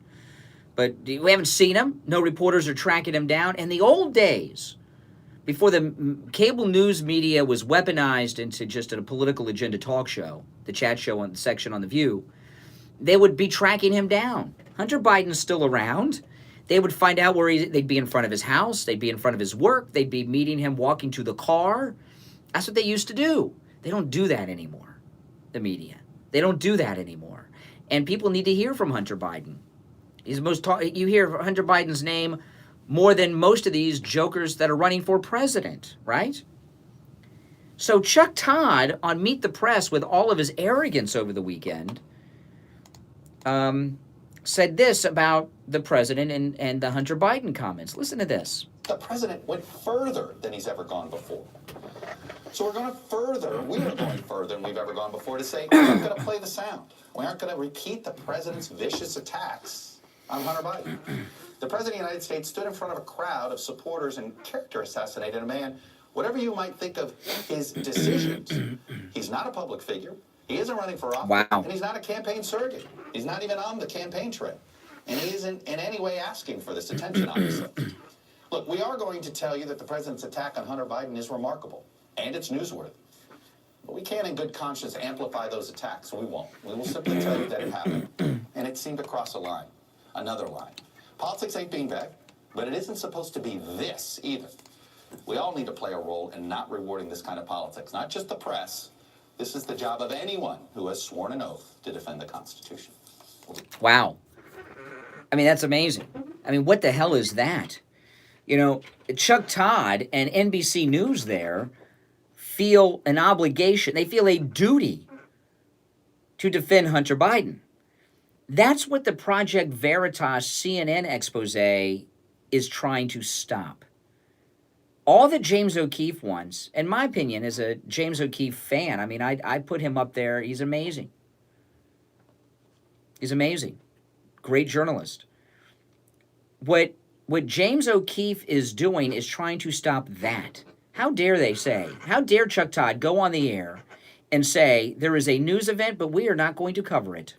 But we haven't seen him. No reporters are tracking him down. In the old days, before the cable news media was weaponized into just a political agenda talk show, the chat show on the section on The View, they would be tracking him down. Hunter Biden's still around. They would find out where they'd be in front of his house. They'd be in front of his work. They'd be meeting him walking to the car. That's what they used to do. They don't do that anymore, the media. They don't do that anymore. And people need to hear from Hunter Biden. He's you hear Hunter Biden's name more than most of these jokers that are running for president, right? So Chuck Todd on Meet the Press, with all of his arrogance over the weekend, said this about the president and the Hunter Biden comments. Listen to this. The president went further than he's ever gone before. So we are going further than we've ever gone before to say we're not going to play the sound. We aren't going to repeat the president's vicious attacks on Hunter Biden. The president of the United States stood in front of a crowd of supporters and character assassinated a man. Whatever you might think of his decisions, he's not a public figure. He isn't running for office. Wow. And he's not a campaign surrogate. He's not even on the campaign trail. And he isn't in any way asking for this attention, obviously. Look, we are going to tell you that the president's attack on Hunter Biden is remarkable, and it's newsworthy. But we can't in good conscience amplify those attacks, so we won't. We will simply tell you that it happened, and it seemed to cross a line, another line. Politics ain't beanbag, but it isn't supposed to be this either. We all need to play a role in not rewarding this kind of politics, not just the press. This is the job of anyone who has sworn an oath to defend the Constitution. Wow. I mean, that's amazing. I mean, what the hell is that? You know, Chuck Todd and NBC News there feel an obligation. They feel a duty to defend Hunter Biden. That's what the Project Veritas CNN expose is trying to stop. All that James O'Keefe wants, in my opinion, as a James O'Keefe fan, I mean, I put him up there. He's amazing. He's amazing. Great journalist. What James O'Keefe is doing is trying to stop that. How dare they say, how dare Chuck Todd go on the air and say, there is a news event, but we are not going to cover it.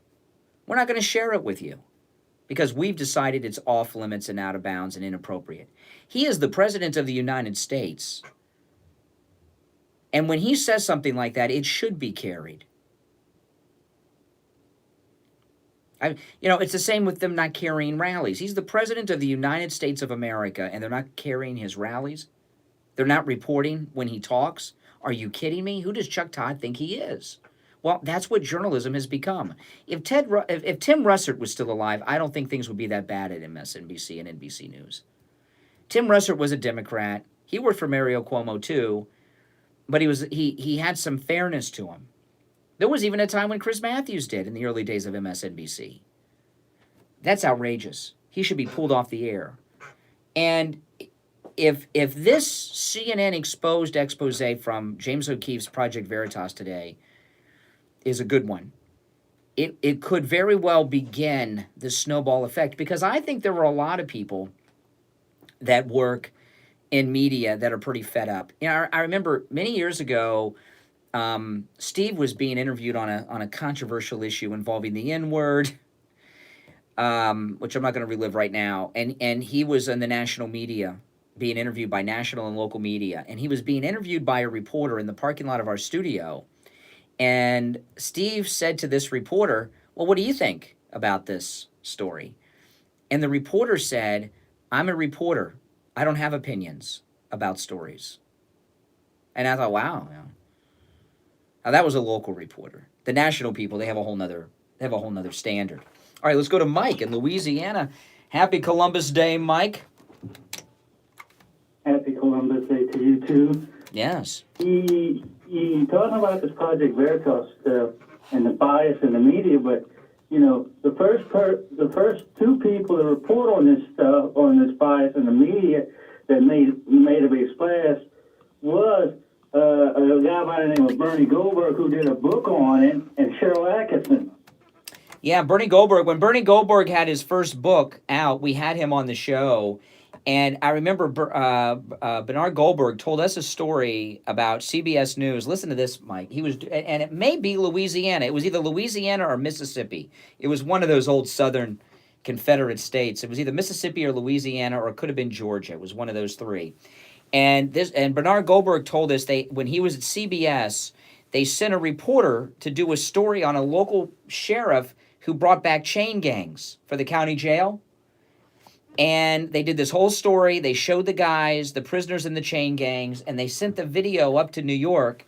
We're not going to share it with you because we've decided it's off limits and out of bounds and inappropriate. He is the president of the United States. And when he says something like that, it should be carried. It's the same with them not carrying rallies. He's the president of the United States of America, and they're not carrying his rallies? They're not reporting when he talks? Are you kidding me? Who does Chuck Todd think he is? Well, that's what journalism has become. If Tim Russert was still alive, I don't think things would be that bad at MSNBC and NBC News. Tim Russert was a Democrat. He worked for Mario Cuomo too, but he had some fairness to him. There was even a time when Chris Matthews did in the early days of MSNBC. That's outrageous. He should be pulled off the air. And if this CNN exposed expose from James O'Keefe's Project Veritas today is a good one, it could very well begin the snowball effect, because I think there are a lot of people that work in media that are pretty fed up. I remember many years ago, Steve was being interviewed on a controversial issue involving the N-word, which I'm not going to relive right now. And he was in the national media, being interviewed by national and local media. And he was being interviewed by a reporter in the parking lot of our studio. And Steve said to this reporter, well, what do you think about this story? And the reporter said, I'm a reporter. I don't have opinions about stories. And I thought, wow. Now that was a local reporter. The national people, they have a whole nother standard. All right, let's go to Mike in Louisiana. Happy Columbus Day, Mike. Happy Columbus Day to you too. Yes. You talking about this Project Veritas stuff and the bias in the media, but you know the first two people to report on this stuff, on this bias in the media that made a big splash was a guy by the name of Bernie Goldberg, who did a book on it, and Cheryl Atkinson. Yeah, Bernie Goldberg. When Bernie Goldberg had his first book out, we had him on the show. And I remember Bernard Goldberg told us a story about CBS News. Listen to this, Mike. And it may be Louisiana. It was either Louisiana or Mississippi. It was one of those old Southern Confederate states. It was either Mississippi or Louisiana, or it could have been Georgia. It was one of those three. And Bernard Goldberg told us when he was at CBS, they sent a reporter to do a story on a local sheriff who brought back chain gangs for the county jail. And they did this whole story. They showed the guys, the prisoners in the chain gangs, and they sent the video up to New York.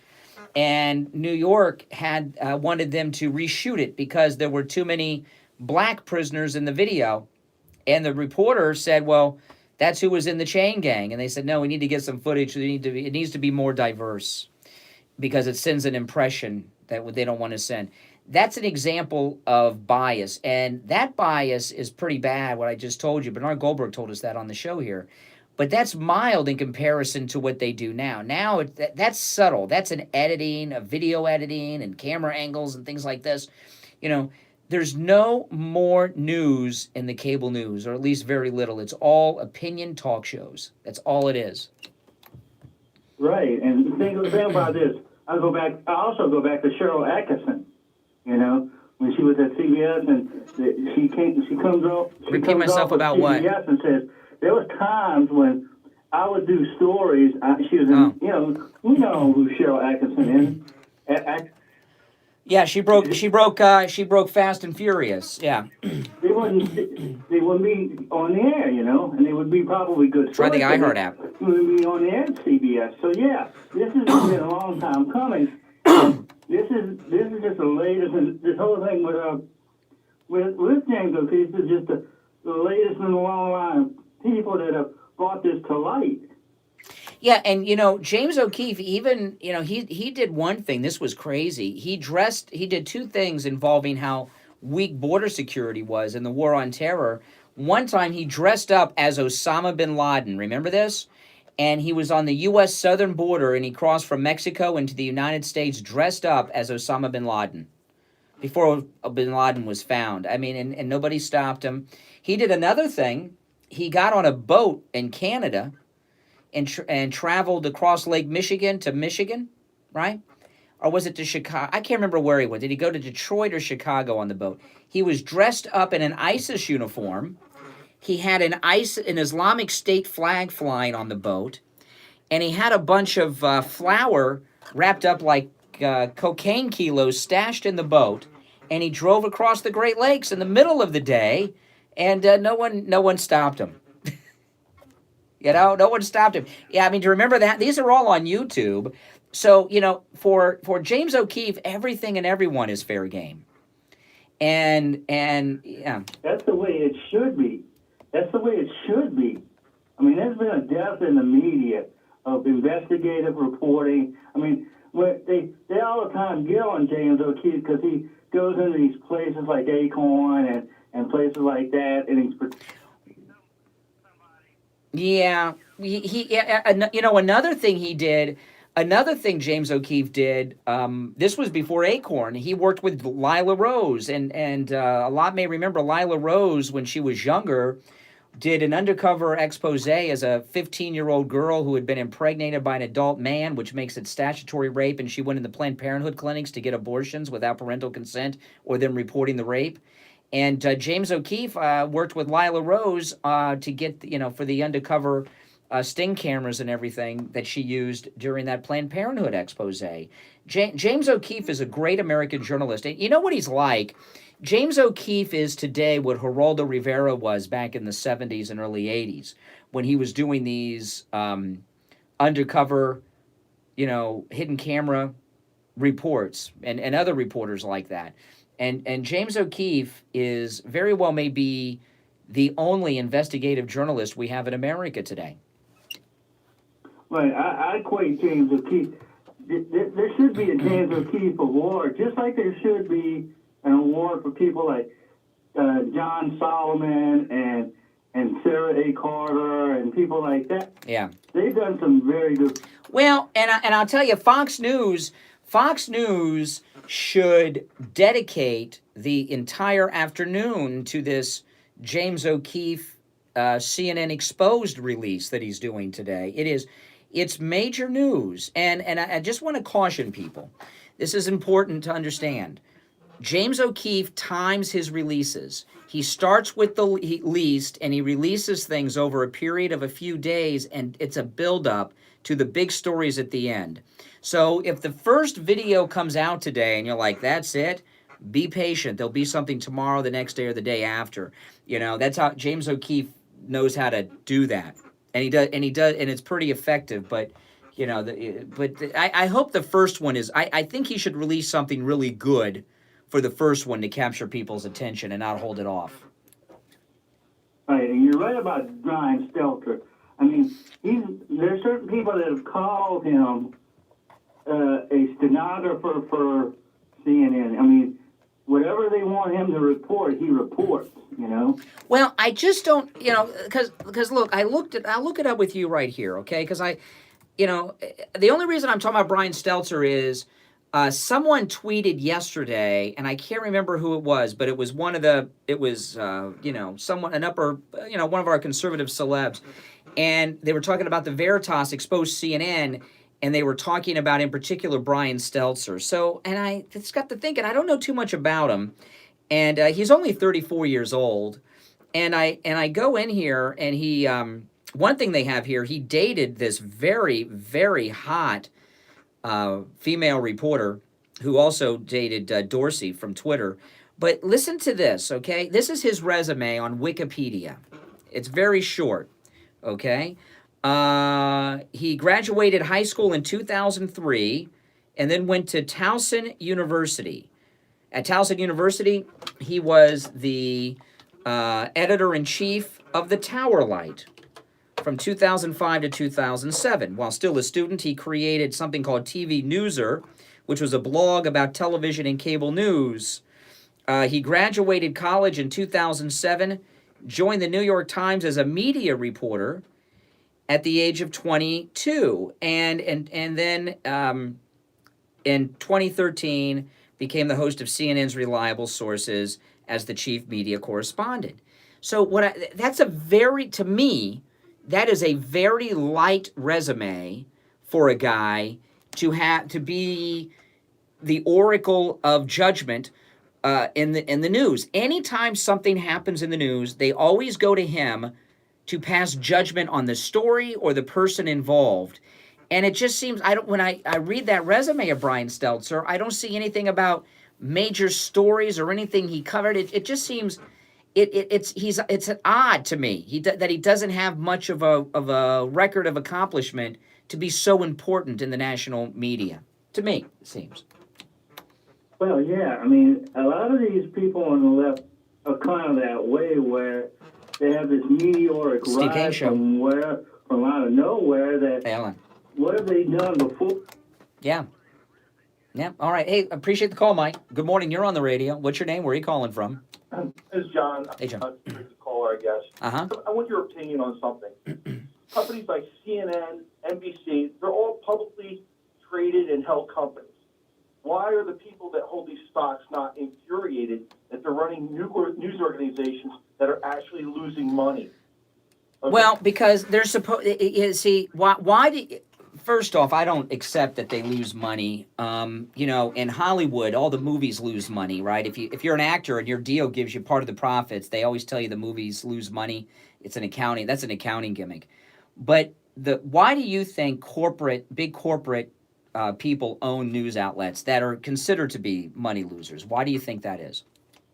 And New York had wanted them to reshoot it because there were too many black prisoners in the video. And the reporter said, well, that's who was in the chain gang. And they said, no, we need to get some footage. It needs to be more diverse because it sends an impression that they don't want to send. That's an example of bias, and that bias is pretty bad, what I just told you. Bernard Goldberg told us that on the show here. But that's mild in comparison to what they do now. Now, that's subtle. That's an editing, a video editing, and camera angles and things like this. You know, there's no more news in the cable news, or at least very little. It's all opinion talk shows. That's all it is. Right, and the thing about this, I also go back to Cheryl Atkinson. You know, when she was at CBS and she comes off. Repeat myself about what? CBS and says there was times when I would do stories. She was in, you know, we know who Cheryl Atkinson is. Yeah, she broke Fast and Furious. Yeah. They wouldn't be on the air, you know, and they would be probably good. Try the iHeart app. They would be on the air at CBS. So yeah, this has been a long time coming. This is just the latest, and this whole thing with James O'Keefe is just the latest in the long line of people that have brought this to light. Yeah, and you know, James O'Keefe, even, you know, he did one thing. This was crazy. He did two things involving how weak border security was in the war on terror. One time he dressed up as Osama bin Laden. Remember this? And he was on the U.S. southern border, and he crossed from Mexico into the United States dressed up as Osama bin Laden before bin Laden was found. I mean, and nobody stopped him. He did another thing. He got on a boat in Canada and traveled across Lake Michigan to Michigan, right? Or was it to Chicago? I can't remember where he went. Did he go to Detroit or Chicago on the boat? He was dressed up in an ISIS uniform. He had an Islamic State flag flying on the boat, and he had a bunch of flour wrapped up like cocaine kilos stashed in the boat, and he drove across the Great Lakes in the middle of the day, and no one stopped him. You know, no one stopped him. Yeah, I mean, to remember that, these are all on YouTube. So, you know, for James O'Keefe, everything and everyone is fair game. And yeah. That's the way it should be. That's the way it should be. I mean, there's been a dearth in the media of investigative reporting. I mean, they all the time get on James O'Keefe because he goes into these places like Acorn and places like that, and he's. Yeah, you know, another thing James O'Keefe did, this was before Acorn. He worked with Lila Rose, and a lot may remember Lila Rose when she was younger, did an undercover expose as a 15-year-old girl who had been impregnated by an adult man, which makes it statutory rape, and she went into Planned Parenthood clinics to get abortions without parental consent or them reporting the rape. And James O'Keefe worked with Lila Rose to get, you know, for the undercover Sting cameras and everything that she used during that Planned Parenthood expose. James O'Keefe is a great American journalist. And you know what he's like? James O'Keefe is today what Geraldo Rivera was back in the 70s and early 80s when he was doing these undercover, hidden camera reports and other reporters like that. And James O'Keefe is very well may be the only investigative journalist we have in America today. Right, I equate James O'Keefe. There should be a James O'Keefe award, just like there should be an award for people like John Solomon and Sarah A. Carter and people like that. Yeah, they've done some very good. Well, and I'll tell you, Fox News should dedicate the entire afternoon to this James O'Keefe CNN Exposed release that he's doing today. It's major news, and I just want to caution people. This is important to understand. James O'Keefe times his releases. He starts with the least, and he releases things over a period of a few days, and it's a buildup to the big stories at the end. So if the first video comes out today and you're like, that's it, be patient. There'll be something tomorrow, the next day, or the day after. That's how James O'Keefe knows how to do that. And he does, and it's pretty effective. But, I hope the first one is, I think he should release something really good for the first one to capture people's attention and not hold it off. Right, and you're right about Brian Stelter. I mean, there's certain people that have called him a stenographer for CNN. I mean, whatever they want him to report, he reports. Well, I just don't, because look, I'll look it up with you right here, okay? Because the only reason I'm talking about Brian Stelter is someone tweeted yesterday, and I can't remember who it was, but it was one of our conservative celebs, and they were talking about the Veritas exposed CNN, and they were talking about, in particular, Brian Stelter. So, and I just got to thinking, I don't know too much about him, and he's only 34 years old, and I go in here, and he, one thing they have here, he dated this very, very hot female reporter who also dated Dorsey from Twitter. But listen to this, okay? This is his resume on Wikipedia. It's very short, okay? He graduated high school in 2003 and then went to Towson University. At Towson University, he was the editor-in-chief of the Tower Light from 2005 to 2007. While still a student, he created something called TV Newser, which was a blog about television and cable news. He graduated college in 2007, joined the New York Times as a media reporter at the age of 22, and then in 2013 became the host of CNN's Reliable Sources as the chief media correspondent. So to me, that is a very light resume for a guy to be the oracle of judgment in the news. Anytime something happens in the news, they always go to him to pass judgment on the story or the person involved. And it just seems, when I read that resume of Brian Stelter, I don't see anything about major stories or anything he covered. It just seems it's odd to me that he doesn't have much of a record of accomplishment to be so important in the national media. To me, it seems. Well, yeah. I mean, a lot of these people on the left are kind of that way where they have this meteoric rise from out of nowhere. That Alan. What have they done before? Yeah. Yeah. All right. Hey, appreciate the call, Mike. Good morning. You're on the radio. What's your name? Where are you calling from? This is John. Hey, John. The caller, I guess. Uh-huh. I want your opinion on something. Companies like CNN, NBC, they're all publicly traded and held companies. Why are the people that hold these stocks not infuriated that they're running news organizations that are actually losing money? Okay. Well, because they're supposed. See, why do? First off, I don't accept that they lose money. In Hollywood, all the movies lose money, right? If you're an actor and your deal gives you part of the profits, they always tell you the movies lose money. It's an accounting. That's an accounting gimmick. But why do you think big corporate people own news outlets that are considered to be money losers? Why do you think that is?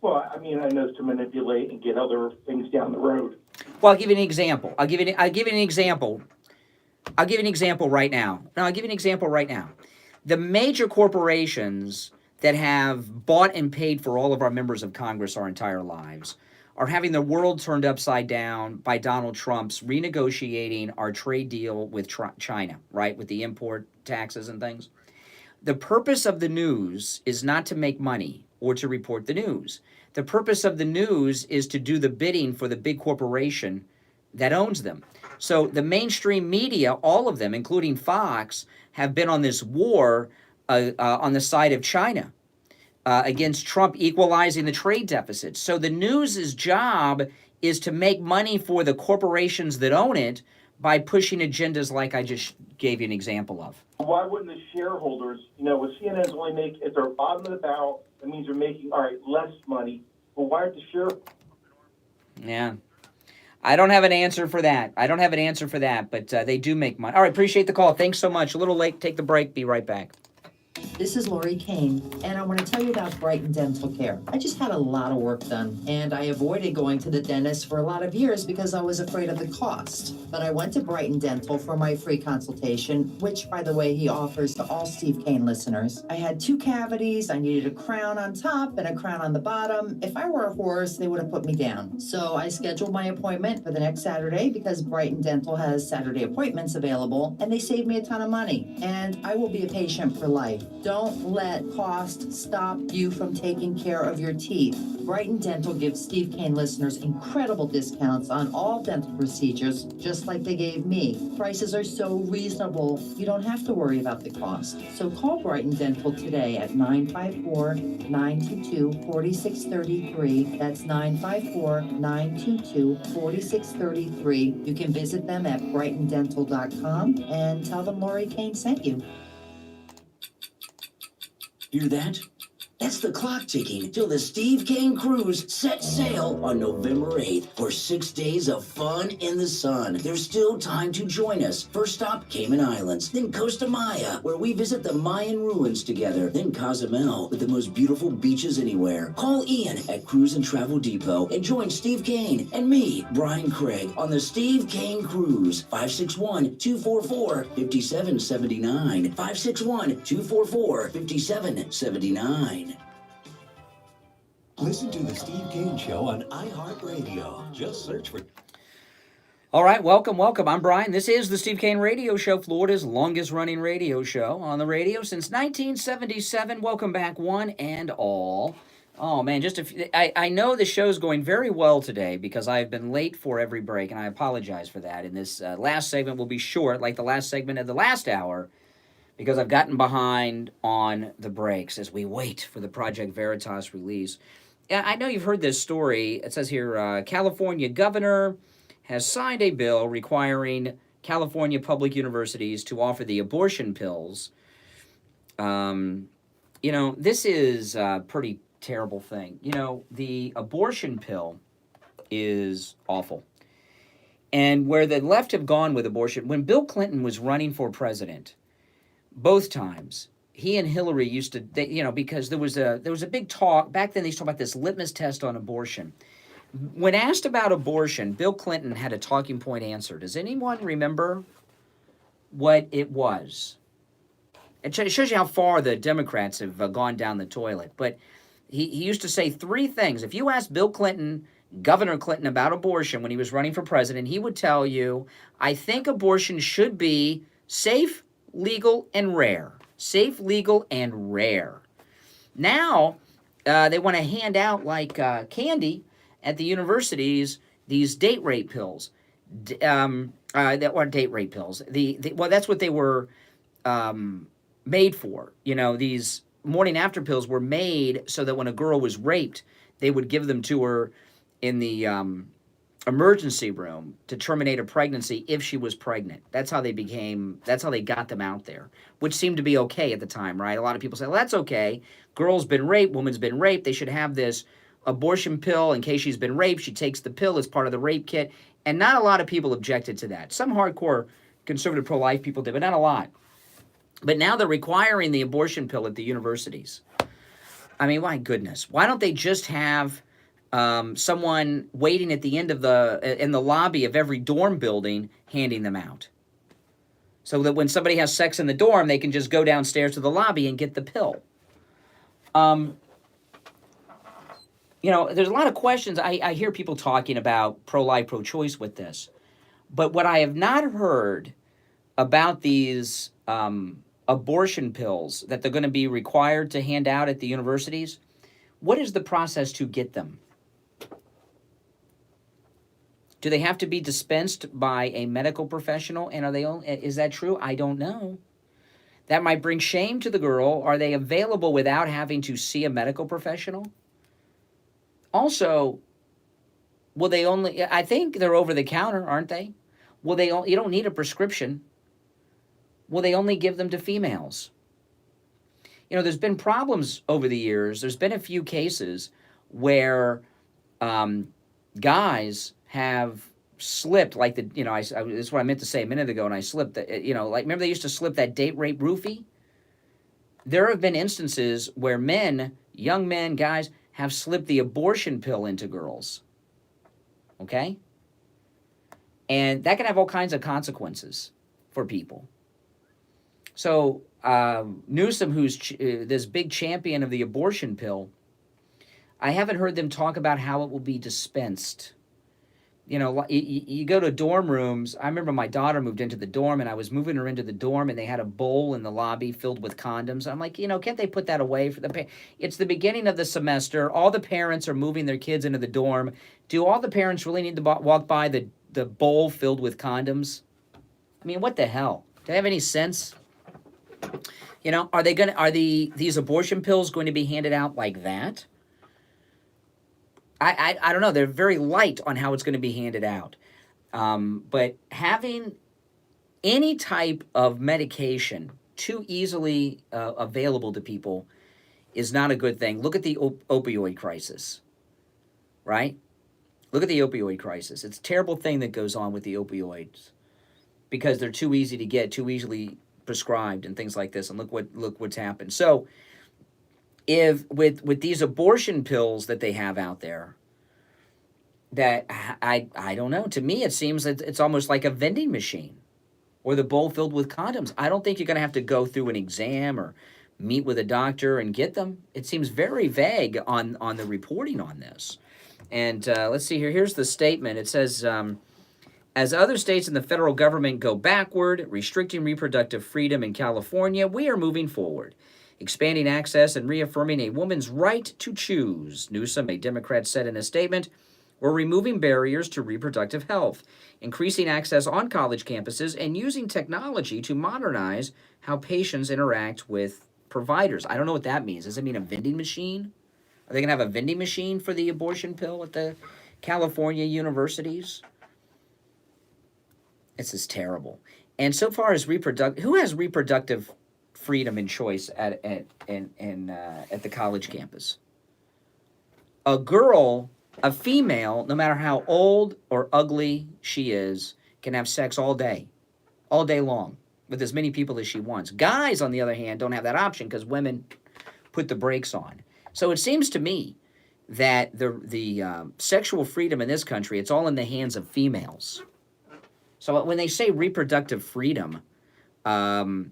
Well, I mean, I know it's to manipulate and get other things down the road. Well, I'll give you an example. I'll give you an example. I'll give you an example right now. No, I'll give you an example right now. The major corporations that have bought and paid for all of our members of Congress our entire lives are having the world turned upside down by Donald Trump's renegotiating our trade deal with China, right, with the import taxes and things. The purpose of the news is not to make money or to report the news. The purpose of the news is to do the bidding for the big corporation that owns them. So the mainstream media, all of them, including Fox, have been on this war on the side of China against Trump equalizing the trade deficit. So the news's job is to make money for the corporations that own it by pushing agendas like I just gave you an example of. Why wouldn't the shareholders, with CNN's only make, if they're bottom of the barrel, that means they're making, all right, less money. Well, why aren't the shareholders? Yeah. I don't have an answer for that. But they do make money. All right, appreciate the call. Thanks so much. A little late. Take the break. Be right back. This is Lori Kane, and I want to tell you about Brighton Dental Care. I just had a lot of work done, and I avoided going to the dentist for a lot of years because I was afraid of the cost. But I went to Brighton Dental for my free consultation, which, by the way, he offers to all Steve Kane listeners. I had 2 cavities, I needed a crown on top and a crown on the bottom. If I were a horse, they would have put me down. So I scheduled my appointment for the next Saturday because Brighton Dental has Saturday appointments available, and they saved me a ton of money. And I will be a patient for life. Don't let cost stop you from taking care of your teeth. Brighton Dental gives Steve Kane listeners incredible discounts on all dental procedures, just like they gave me. Prices are so reasonable, you don't have to worry about the cost. So call Brighton Dental today at 954-922-4633. That's 954-922-4633. You can visit them at brightondental.com and tell them Lori Kane sent you. Hear that? That's the clock ticking till the Steve Kane Cruise sets sail on November 8th for 6 days of fun in the sun. There's still time to join us. First stop, Cayman Islands, then Costa Maya, where we visit the Mayan ruins together, then Cozumel, with the most beautiful beaches anywhere. Call Ian at Cruise and Travel Depot and join Steve Kane and me, Brian Craig, on the Steve Kane Cruise. 561-244-5779. 561-244-5779. Listen to The Steve Kane Show on iHeartRadio. Just search for... All right, welcome. I'm Brian. This is the Steve Kane Radio Show, Florida's longest-running radio show on the radio since 1977. Welcome back, one and all. Oh, man, I know the show's going very well today because I've been late for every break, and I apologize for that. And this last segment will be short, like the last segment of the last hour, because I've gotten behind on the breaks as we wait for the Project Veritas release. I know you've heard this story. It says here, California governor has signed a bill requiring California public universities to offer the abortion pills. This is a pretty terrible thing. The abortion pill is awful. And where the left have gone with abortion, when Bill Clinton was running for president, both times, he and Hillary used to, because there was a big talk, back then they used to talk about this litmus test on abortion. When asked about abortion, Bill Clinton had a talking point answer. Does anyone remember what it was? It shows you how far the Democrats have gone down the toilet. But he used to say 3 things. If you asked Bill Clinton, Governor Clinton, about abortion when he was running for president, he would tell you, I think abortion should be safe, legal, and rare. Safe, legal, and rare. Now, they want to hand out like candy at the universities these date rape pills. That weren't date rape pills. Well, that's what they were made for. These morning after pills were made so that when a girl was raped, they would give them to her in the emergency room to terminate a pregnancy if she was pregnant. That's how they got them out there, which seemed to be okay at the time, right? A lot of people say, well, that's okay. Girl's been raped, woman's been raped. They should have this abortion pill in case she's been raped. She takes the pill as part of the rape kit. And not a lot of people objected to that. Some hardcore conservative pro-life people did, but not a lot. But now they're requiring the abortion pill at the universities. I mean, my goodness. Why don't they just have someone waiting at the end of in the lobby of every dorm building handing them out? So that when somebody has sex in the dorm, they can just go downstairs to the lobby and get the pill. You know, there's a lot of questions. I hear people talking about pro-life, pro-choice with this. But what I have not heard about these abortion pills that they're going to be required to hand out at the universities, what is the process to get them? Do they have to be dispensed by a medical professional? And are they only, is that true? I don't know. That might bring shame to the girl. Are they available without having to see a medical professional? Also, will they only, I think they're over the counter, aren't they? Will they, you don't need a prescription. Will they only give them to females? You know, there's been problems over the years. There's been a few cases where guys have slipped, like the, you know, that's what I meant to say a minute ago, and I slipped, you know, like, remember they used to slip that date rape roofie? There have been instances where men, young men, guys, have slipped the abortion pill into girls. Okay? And that can have all kinds of consequences for people. So Newsom, who's this big champion of the abortion pill, I haven't heard them talk about how it will be dispensed. You know, you go to dorm rooms. I remember my daughter moved into the dorm, and I was moving her into the dorm, and they had a bowl in the lobby filled with condoms. I'm like, you know, can't they put that away for the It's the beginning of the semester. All the parents are moving their kids into the dorm. Do all the parents really need to walk by the bowl filled with condoms? I mean, what the hell? Do they have any sense? You know, are these abortion pills going to be handed out like that? I don't know. They're very light on how it's going to be handed out. But having any type of medication too easily available to people is not a good thing. Look at the opioid crisis, right? Look at the opioid crisis. It's a terrible thing that goes on with the opioids because they're too easy to get, too easily prescribed and things like this. And look what's happened. So if with these abortion pills that they have out there, that I don't know. To me, it seems that it's almost like a vending machine or the bowl filled with condoms. I don't think you're going to have to go through an exam or meet with a doctor and get them. It seems very vague on the reporting on this. And let's see here. Here's the statement. It says, as other states and the federal government go backward, restricting reproductive freedom in California, we are moving forward, expanding access and reaffirming a woman's right to choose. Newsom, a Democrat, said in a statement, we're removing barriers to reproductive health, increasing access on college campuses, and using technology to modernize how patients interact with providers. I don't know what that means. Does it mean a vending machine? Are they going to have a vending machine for the abortion pill at the California universities? This is terrible. And so far as who has reproductive freedom and choice at the college campus? A girl, a female, no matter how old or ugly she is, can have sex all day long, with as many people as she wants. Guys, on the other hand, don't have that option because women put the brakes on. So it seems to me that the sexual freedom in this country, it's all in the hands of females. So when they say reproductive freedom, the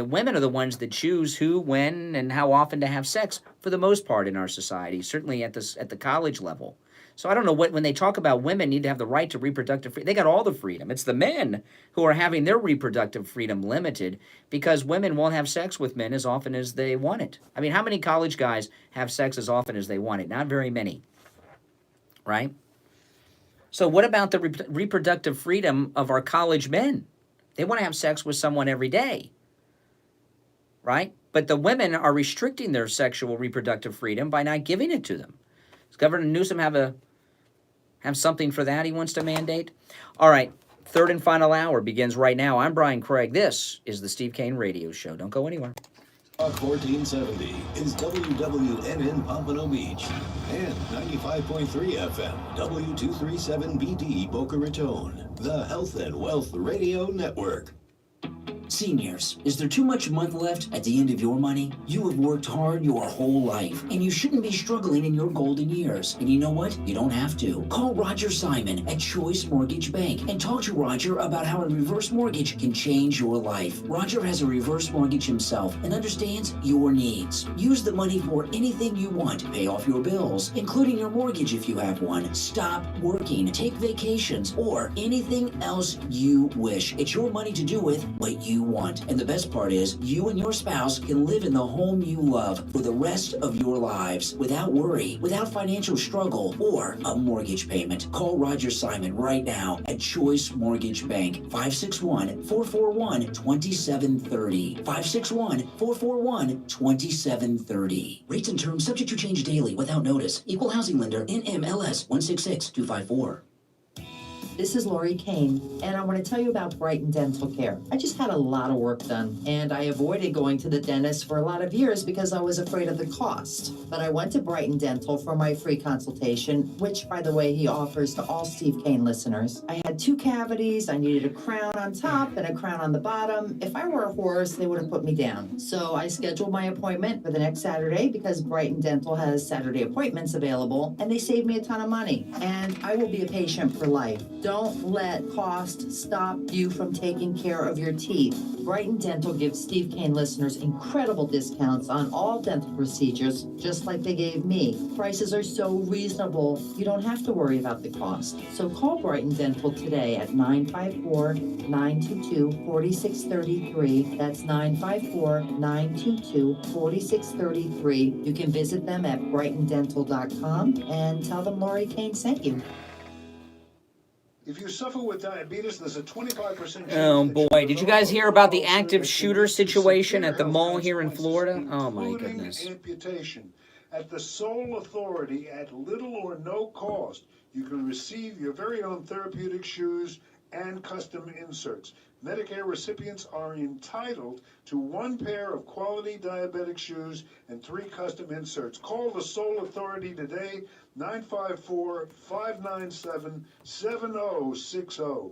women are the ones that choose who, when, and how often to have sex for the most part in our society, certainly at the college level. So I don't know when they talk about women need to have the right to reproductive freedom. They got all the freedom. It's the men who are having their reproductive freedom limited because women won't have sex with men as often as they want it. I mean, how many college guys have sex as often as they want it? Not very many, right? So what about the reproductive freedom of our college men? They want to have sex with someone every day, right? But the women are restricting their sexual reproductive freedom by not giving it to them. Does Governor Newsom have something for that he wants to mandate? All right, third and final hour begins right now. I'm Brian Craig. This is the Steve Kane Radio Show. Don't go anywhere. 1470 is WWNN Pompano Beach and 95.3 FM W237BD Boca Raton, the Health and Wealth Radio Network. Seniors, is there too much month left at the end of your money? You have worked hard your whole life, and you shouldn't be struggling in your golden years. And you know what? You don't have to. Call Roger Simon at Choice Mortgage Bank and talk to Roger about how a reverse mortgage can change your life. Roger has a reverse mortgage himself and understands your needs. Use the money for anything you want. Pay off your bills, including your mortgage if you have one. Stop working, take vacations, or anything else you wish. It's your money to do with what you want. And the best part is, you and your spouse can live in the home you love for the rest of your lives without worry, without financial struggle, or a mortgage payment. Call Roger Simon right now at Choice Mortgage Bank, 561-441-2730. 561-441-2730. Rates and terms subject to change daily without notice. Equal housing lender, NMLS 166254. This is Lori Kane, and I want to tell you about Brighton Dental Care. I just had a lot of work done, and I avoided going to the dentist for a lot of years because I was afraid of the cost. But I went to Brighton Dental for my free consultation, which, by the way, he offers to all Steve Kane listeners. I had 2 cavities, I needed a crown on top and a crown on the bottom. If I were a horse, they would have put me down. So I scheduled my appointment for the next Saturday because Brighton Dental has Saturday appointments available, and they saved me a ton of money. And I will be a patient for life. Don't let cost stop you from taking care of your teeth. Brighton Dental gives Steve Kane listeners incredible discounts on all dental procedures, just like they gave me. Prices are so reasonable, you don't have to worry about the cost. So call Brighton Dental today at 954-922-4633. That's 954-922-4633. You can visit them at brightondental.com and tell them Lori Kane sent you. If you suffer with diabetes, there's a 25% chance. Oh boy, did you guys hear about the active shooter situation at the mall here in Florida? Oh my goodness. Amputation. At the Sole Authority, at little or no cost, you can receive your very own therapeutic shoes and custom inserts. Medicare recipients are entitled to 1 pair of quality diabetic shoes and 3 custom inserts. Call the Sole Authority today, 954-597-7060.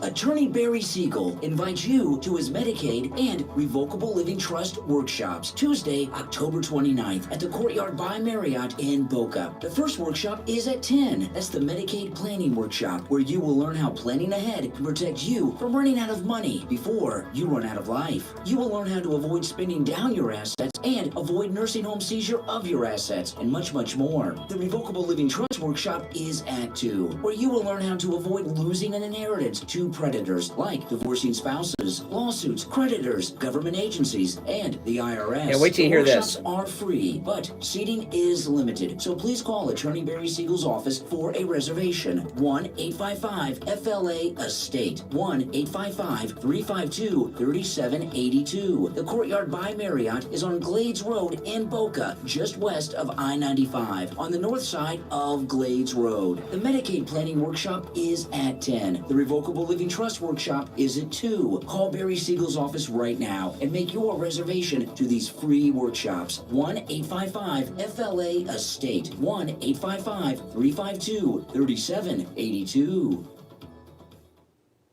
Attorney Barry Siegel invites you to his Medicaid and Revocable Living Trust workshops Tuesday, October 29th at the Courtyard by Marriott in Boca. The first workshop is at 10. That's the Medicaid Planning Workshop, where you will learn how planning ahead can protect you from running out of money before you run out of life. You will learn how to avoid spending down your assets and avoid nursing home seizure of your assets, and much, much more. The Revocable Living Trust Workshop is at 2, where you will learn how to avoid losing an inheritance to predators like divorcing spouses, lawsuits, creditors, government agencies, and the IRS. Yeah, wait till you hear this. Workshops are free, but seating is limited, so please call Attorney Barry Siegel's office for a reservation. 1-855-FLA-ESTATE. 1-855-352-3782. The Courtyard by Marriott is on Glades Road in Boca, just west of I-95, on the north side of Glades Road. The Medicaid Planning Workshop is at 10. The Revocable Living Trust Workshop is at 2. Call Barry Siegel's office right now and make your reservation to these free workshops. 1-855-FLA-ESTATE. 1-855-352-3782.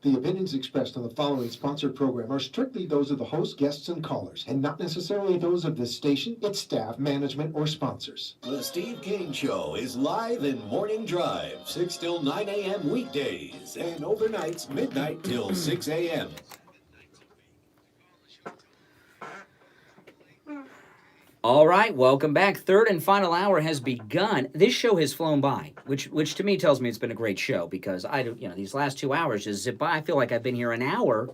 The opinions expressed on the following sponsored program are strictly those of the host, guests, and callers, and not necessarily those of this station, its staff, management, or sponsors. The Steve Kane Show is live in Morning Drive, 6 till 9 a.m. weekdays, and overnights, midnight till 6 a.m. All right, welcome back. Third and final hour has begun. This show has flown by, which to me tells me it's been a great show, because these last 2 hours just zip by. I feel like I've been here an hour,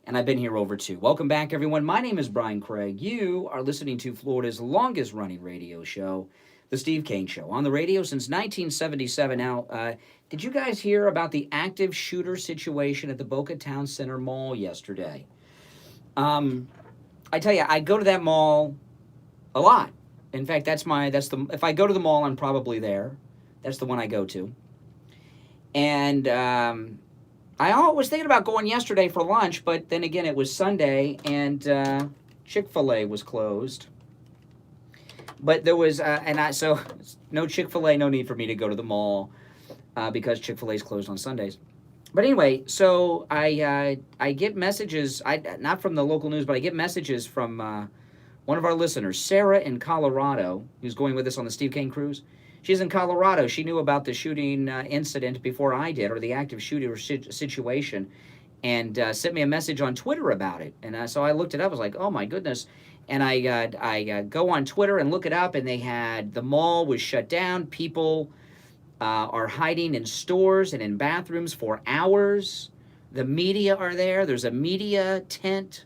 and I've been here over 2. Welcome back, everyone. My name is Brian Craig. You are listening to Florida's longest-running radio show, The Steve Kane Show, on the radio since 1977. Now, did you guys hear about the active shooter situation at the Boca Town Center Mall yesterday? I tell you, I go to that mall a lot. In fact, if I go to the mall, I'm probably there. That's the one I go to. And I was thinking about going yesterday for lunch, but then again, it was Sunday, and Chick-fil-A was closed. But there was, so no Chick-fil-A, no need for me to go to the mall because Chick-fil-A is closed on Sundays. But anyway, so I get messages, not from the local news, but I get messages from one of our listeners, Sarah in Colorado, who's going with us on the Steve Kane cruise. She's in Colorado. She knew about the shooting incident before I did, or the active shooter situation, and sent me a message on Twitter about it. And so I looked it up. I was like, oh my goodness. And I go on Twitter and look it up, and the mall was shut down. People are hiding in stores and in bathrooms for hours. The media are there. There's a media tent.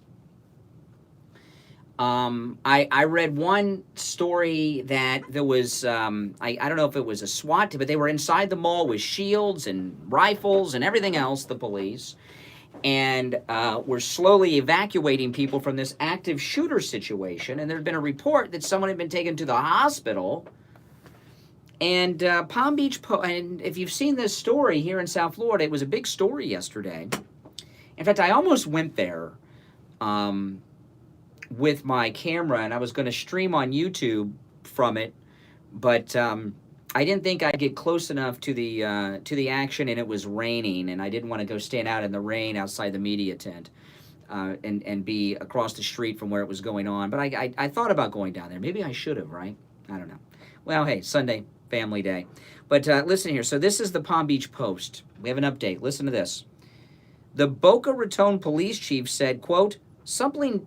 I read one story that there was, I don't know if it was a SWAT team, but they were inside the mall with shields and rifles and everything else, the police, and were slowly evacuating people from this active shooter situation. And there had been a report that someone had been taken to the hospital. And Palm Beach, and if you've seen this story here in South Florida, it was a big story yesterday. In fact, I almost went there with my camera, and I was going to stream on YouTube from it, but I didn't think I'd get close enough to the action, and it was raining, and I didn't want to go stand out in the rain outside the media tent and be across the street from where it was going on. But I thought about going down there. Maybe I should have, right? I don't know. Well, hey, Sunday, family day. But listen here. So this is the Palm Beach Post. We have an update. Listen to this. The Boca Raton police chief said, quote, something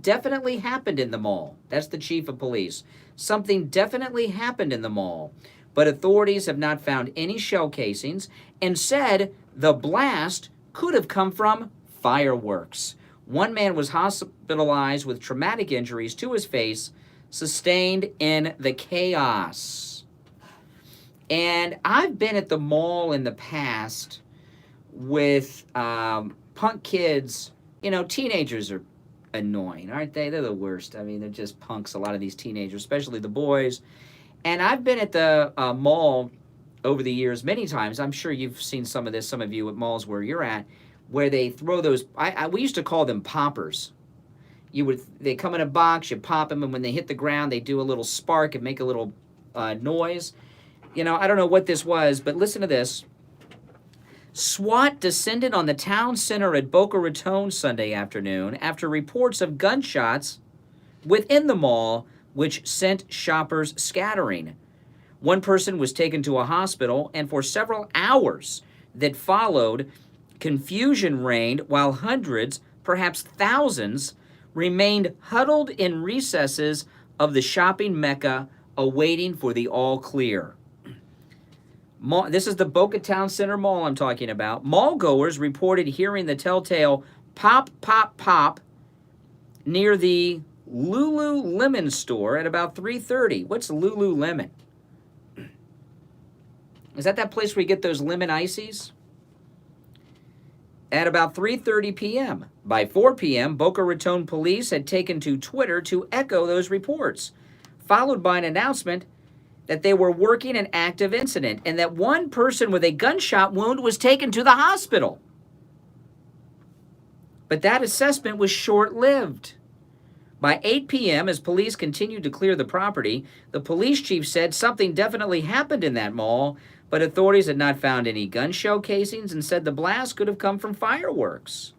definitely happened in the mall. That's the chief of police. Something definitely happened in the mall, but authorities have not found any shell casings and said the blast could have come from fireworks. One man was hospitalized with traumatic injuries to his face sustained in the chaos. And I've been at the mall in the past with punk kids. You know, teenagers are annoying, aren't they? They're the worst. I mean, they're just punks, a lot of these teenagers, especially the boys. And I've been at the mall over the years many times. I'm sure you've seen some of this, some of you at malls where you're at, where they throw those, we used to call them poppers. They come in a box, you pop them, and when they hit the ground, they do a little spark and make a little noise. You know, I don't know what this was, but listen to this. SWAT descended on the town center at Boca Raton Sunday afternoon after reports of gunshots within the mall, which sent shoppers scattering. One person was taken to a hospital, and for several hours that followed, confusion reigned while hundreds, perhaps thousands, remained huddled in recesses of the shopping mecca, awaiting for the all clear. This is the Boca Town Center Mall I'm talking about. Mall goers reported hearing the telltale pop, pop, pop near the Lululemon store at about 3:30. What's Lululemon? Is that place where you get those lemon ices? At about 3:30 p.m. By 4 p.m., Boca Raton police had taken to Twitter to echo those reports, followed by an announcement that they were working an active incident and that one person with a gunshot wound was taken to the hospital. But that assessment was short-lived. By 8 p.m., as police continued to clear the property, the police chief said something definitely happened in that mall, but authorities had not found any gun shell casings and said the blast could have come from fireworks.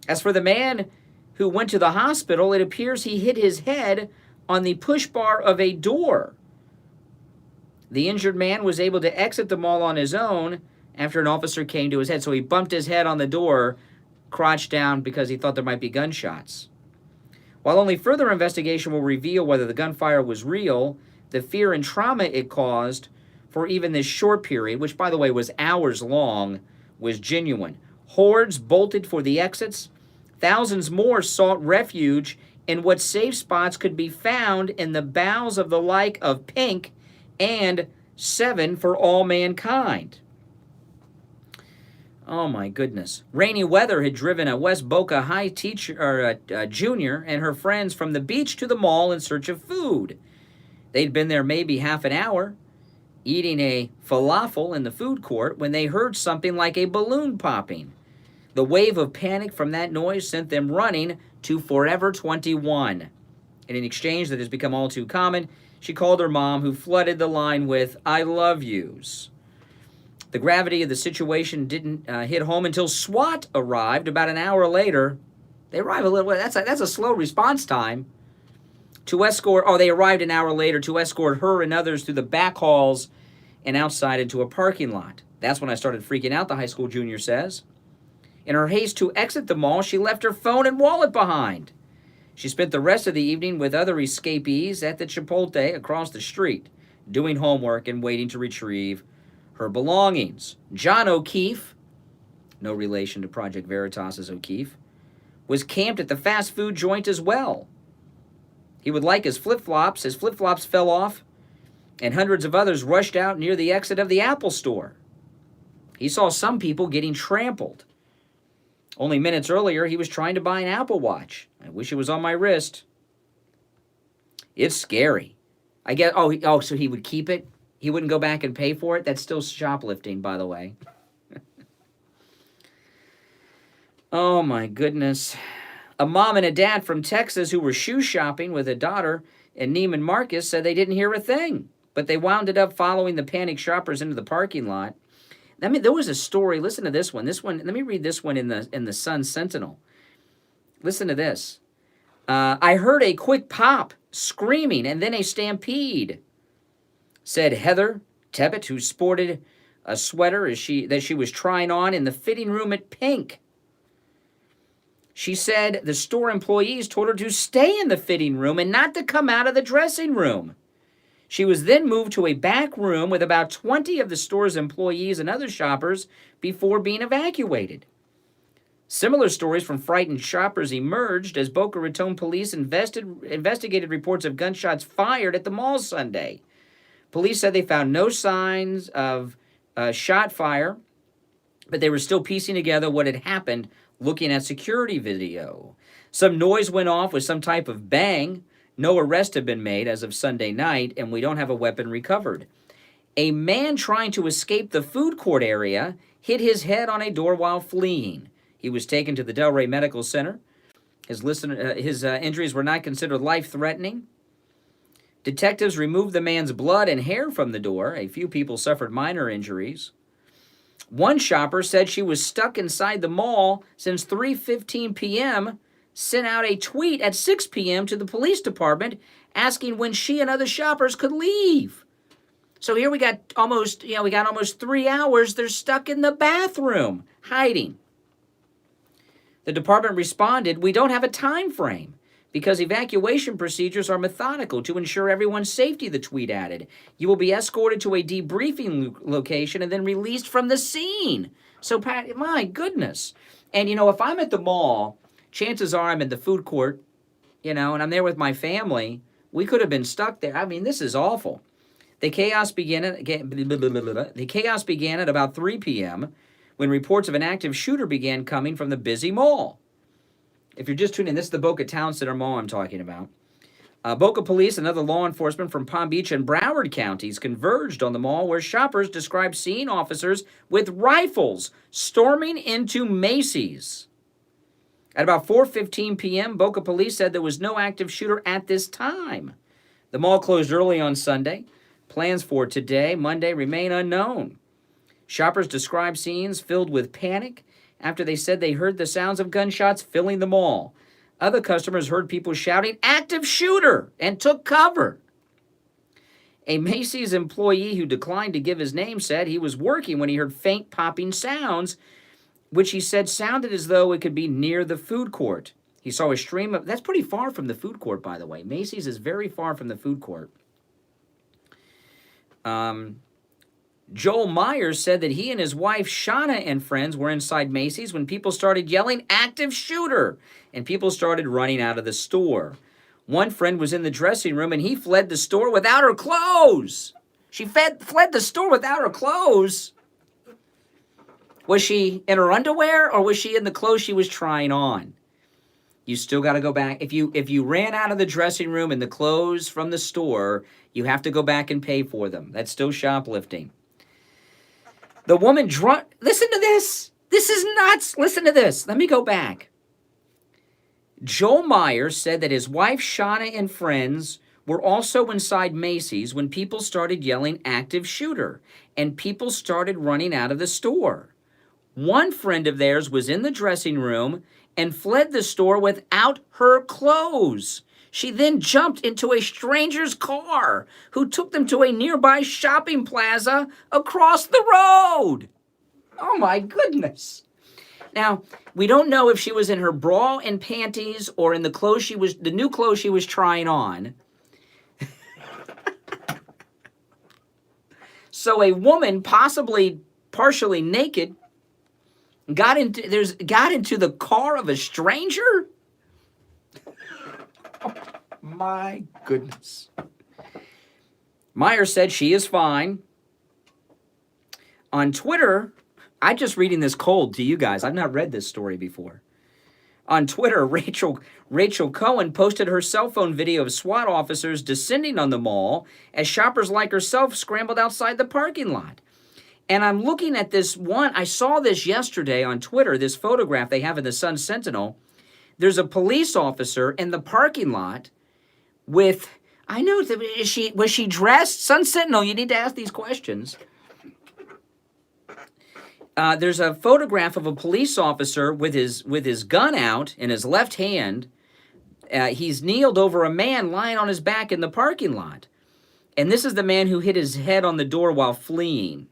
As for the man who went to the hospital, it appears he hit his head on the push bar of a door. The injured man was able to exit the mall on his own after an officer came to his head. So he bumped his head on the door, crouched down because he thought there might be gunshots. While only further investigation will reveal whether the gunfire was real, the fear and trauma it caused for even this short period, which by the way was hours long, was genuine. Hordes bolted for the exits. Thousands more sought refuge in what safe spots could be found in the bowels of the like of Pink and 7 for All Mankind. Oh my goodness. Rainy weather had driven a West Boca High junior and her friends from the beach to the mall in search of food. They'd been there maybe half an hour, eating a falafel in the food court, when they heard something like a balloon popping. The wave of panic from that noise sent them running to Forever 21. In an exchange that has become all too common, she called her mom, who flooded the line with, "I love yous." The gravity of the situation didn't hit home until SWAT arrived about an hour later. They arrive a little, that's a slow response time. They arrived an hour later to escort her and others through the back halls and outside into a parking lot. That's when I started freaking out, the high school junior says. In her haste to exit the mall, she left her phone and wallet behind. She spent the rest of the evening with other escapees at the Chipotle across the street, doing homework and waiting to retrieve her belongings. John O'Keefe, no relation to Project Veritas's O'Keefe, was camped at the fast food joint as well. He would like his flip-flops. His flip-flops fell off, and hundreds of others rushed out near the exit of the Apple store. He saw some people getting trampled. Only minutes earlier, he was trying to buy an Apple Watch. I wish it was on my wrist. It's scary. I guess, so he would keep it? He wouldn't go back and pay for it? That's still shoplifting, by the way. Oh, my goodness. A mom and a dad from Texas who were shoe shopping with a daughter in Neiman Marcus said they didn't hear a thing, but they wound up following the panicked shoppers into the parking lot. I mean, there was a story. Listen to this one. Let me read this one in the Sun Sentinel. Listen to this. I heard a quick pop, screaming, and then a stampede, said Heather Tebbett, who sported a sweater that she was trying on in the fitting room at Pink. She said the store employees told her to stay in the fitting room and not to come out of the dressing room. She was then moved to a back room with about 20 of the store's employees and other shoppers before being evacuated. Similar stories from frightened shoppers emerged as Boca Raton police investigated reports of gunshots fired at the mall Sunday. Police said they found no signs of shot fire, but they were still piecing together what had happened looking at security video. Some noise went off with some type of bang. No arrests have been made as of Sunday night, and we don't have a weapon recovered. A man trying to escape the food court area hit his head on a door while fleeing. He was taken to the Delray Medical Center. His injuries were not considered life-threatening. Detectives removed the man's blood and hair from the door. A few people suffered minor injuries. One shopper said she was stuck inside the mall since 3:15 p.m., sent out a tweet at 6 p.m. to the police department asking when she and other shoppers could leave. So here we got almost 3 hours. They're stuck in the bathroom, hiding. The department responded, "We don't have a time frame because evacuation procedures are methodical to ensure everyone's safety," the tweet added. "You will be escorted to a debriefing location and then released from the scene." So, Pat, my goodness. And, if I'm at the mall, chances are I'm in the food court, and I'm there with my family. We could have been stuck there. I mean, this is awful. The chaos began at about 3 p.m. when reports of an active shooter began coming from the busy mall. If you're just tuning in, this is the Boca Town Center Mall I'm talking about. Boca police and other law enforcement from Palm Beach and Broward counties converged on the mall, where shoppers described seeing officers with rifles storming into Macy's. At about 4:15 p.m., Boca police said there was no active shooter at this time. The mall closed early on Sunday. Plans for today, Monday, remain unknown. Shoppers described scenes filled with panic after they said they heard the sounds of gunshots filling the mall. Other customers heard people shouting, "Active shooter!" and took cover. A Macy's employee who declined to give his name said he was working when he heard faint popping sounds, which he said sounded as though it could be near the food court. He saw a stream of... That's pretty far from the food court, by the way. Macy's is very far from the food court. Joel Myers said that he and his wife, Shauna, and friends were inside Macy's when people started yelling, "Active shooter!" and people started running out of the store. One friend was in the dressing room, and he fled the store without her clothes. She fled the store without her clothes. Was she in her underwear, or was she in the clothes she was trying on? You still got to go back. If you ran out of the dressing room in the clothes from the store, you have to go back and pay for them. That's still shoplifting. The woman listen to this. This is nuts. Listen to this. Let me go back. Joel Myers said that his wife Shauna and friends were also inside Macy's when people started yelling active shooter and people started running out of the store. One friend of theirs was in the dressing room and fled the store without her clothes. She then jumped into a stranger's car who took them to a nearby shopping plaza across the road. Oh my goodness. Now, we don't know if she was in her bra and panties or in the new clothes she was trying on. So a woman, possibly partially naked, got into the car of a stranger? Oh, my goodness. Meyer said she is fine. On Twitter, I'm just reading this cold to you guys. I've not read this story before. On Twitter, Rachel Cohen posted her cell phone video of SWAT officers descending on the mall as shoppers like herself scrambled outside the parking lot. And I'm looking at this one. I saw this yesterday on Twitter, this photograph they have in the Sun Sentinel. There's a police officer in the parking lot with, I know, was she dressed? Sun Sentinel, you need to ask these questions. There's a photograph of a police officer with his gun out in his left hand. He's kneeled over a man lying on his back in the parking lot. And this is the man who hit his head on the door while fleeing.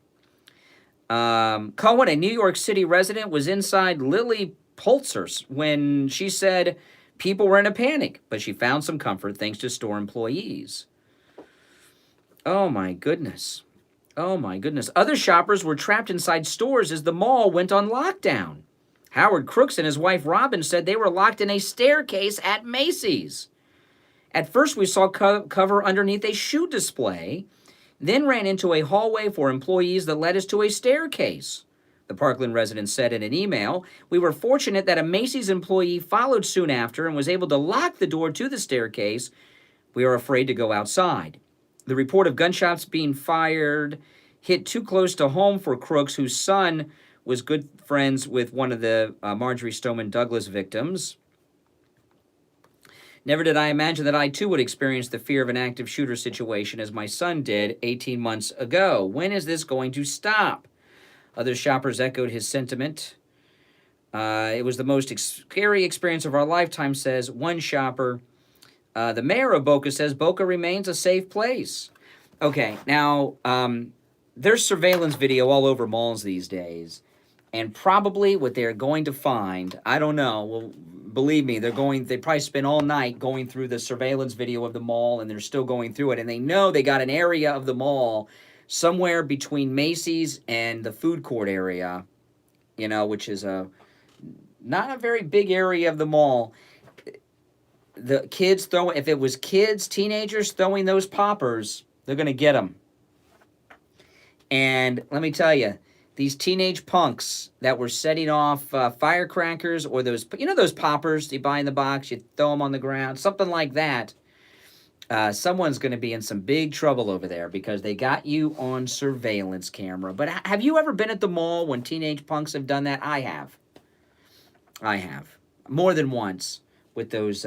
Cohen, a New York City resident, was inside Lily Pulitzer when she said people were in a panic, but she found some comfort thanks to store employees. Oh, my goodness. Oh, my goodness. Other shoppers were trapped inside stores as the mall went on lockdown. Howard Crooks and his wife Robin said they were locked in a staircase at Macy's. At first, we saw cover underneath a shoe display, then ran into a hallway for employees that led us to a staircase. The Parkland resident said in an email, "We were fortunate that a Macy's employee followed soon after and was able to lock the door to the staircase. We are afraid to go outside." The report of gunshots being fired hit too close to home for Crooks, whose son was good friends with one of the Marjorie Stoneman Douglas victims. Never did I imagine that I too would experience the fear of an active shooter situation as my son did 18 months ago. When is this going to stop? Other shoppers echoed his sentiment. It was the most scary experience of our lifetime, says one shopper. The mayor of Boca says Boca remains a safe place. Okay, now, there's surveillance video all over malls these days. And probably what they're going to find, I don't know, well, believe me, they probably spend all night going through the surveillance video of the mall, and they're still going through it. And they know they got an area of the mall somewhere between Macy's and the food court area, which is not a very big area of the mall. The kids if it was kids, teenagers throwing those poppers, they're going to get them. And let me tell you, these teenage punks that were setting off firecrackers or those poppers you buy in the box, you throw them on the ground, something like that. Someone's going to be in some big trouble over there because they got you on surveillance camera. But have you ever been at the mall when teenage punks have done that? I have. More than once with those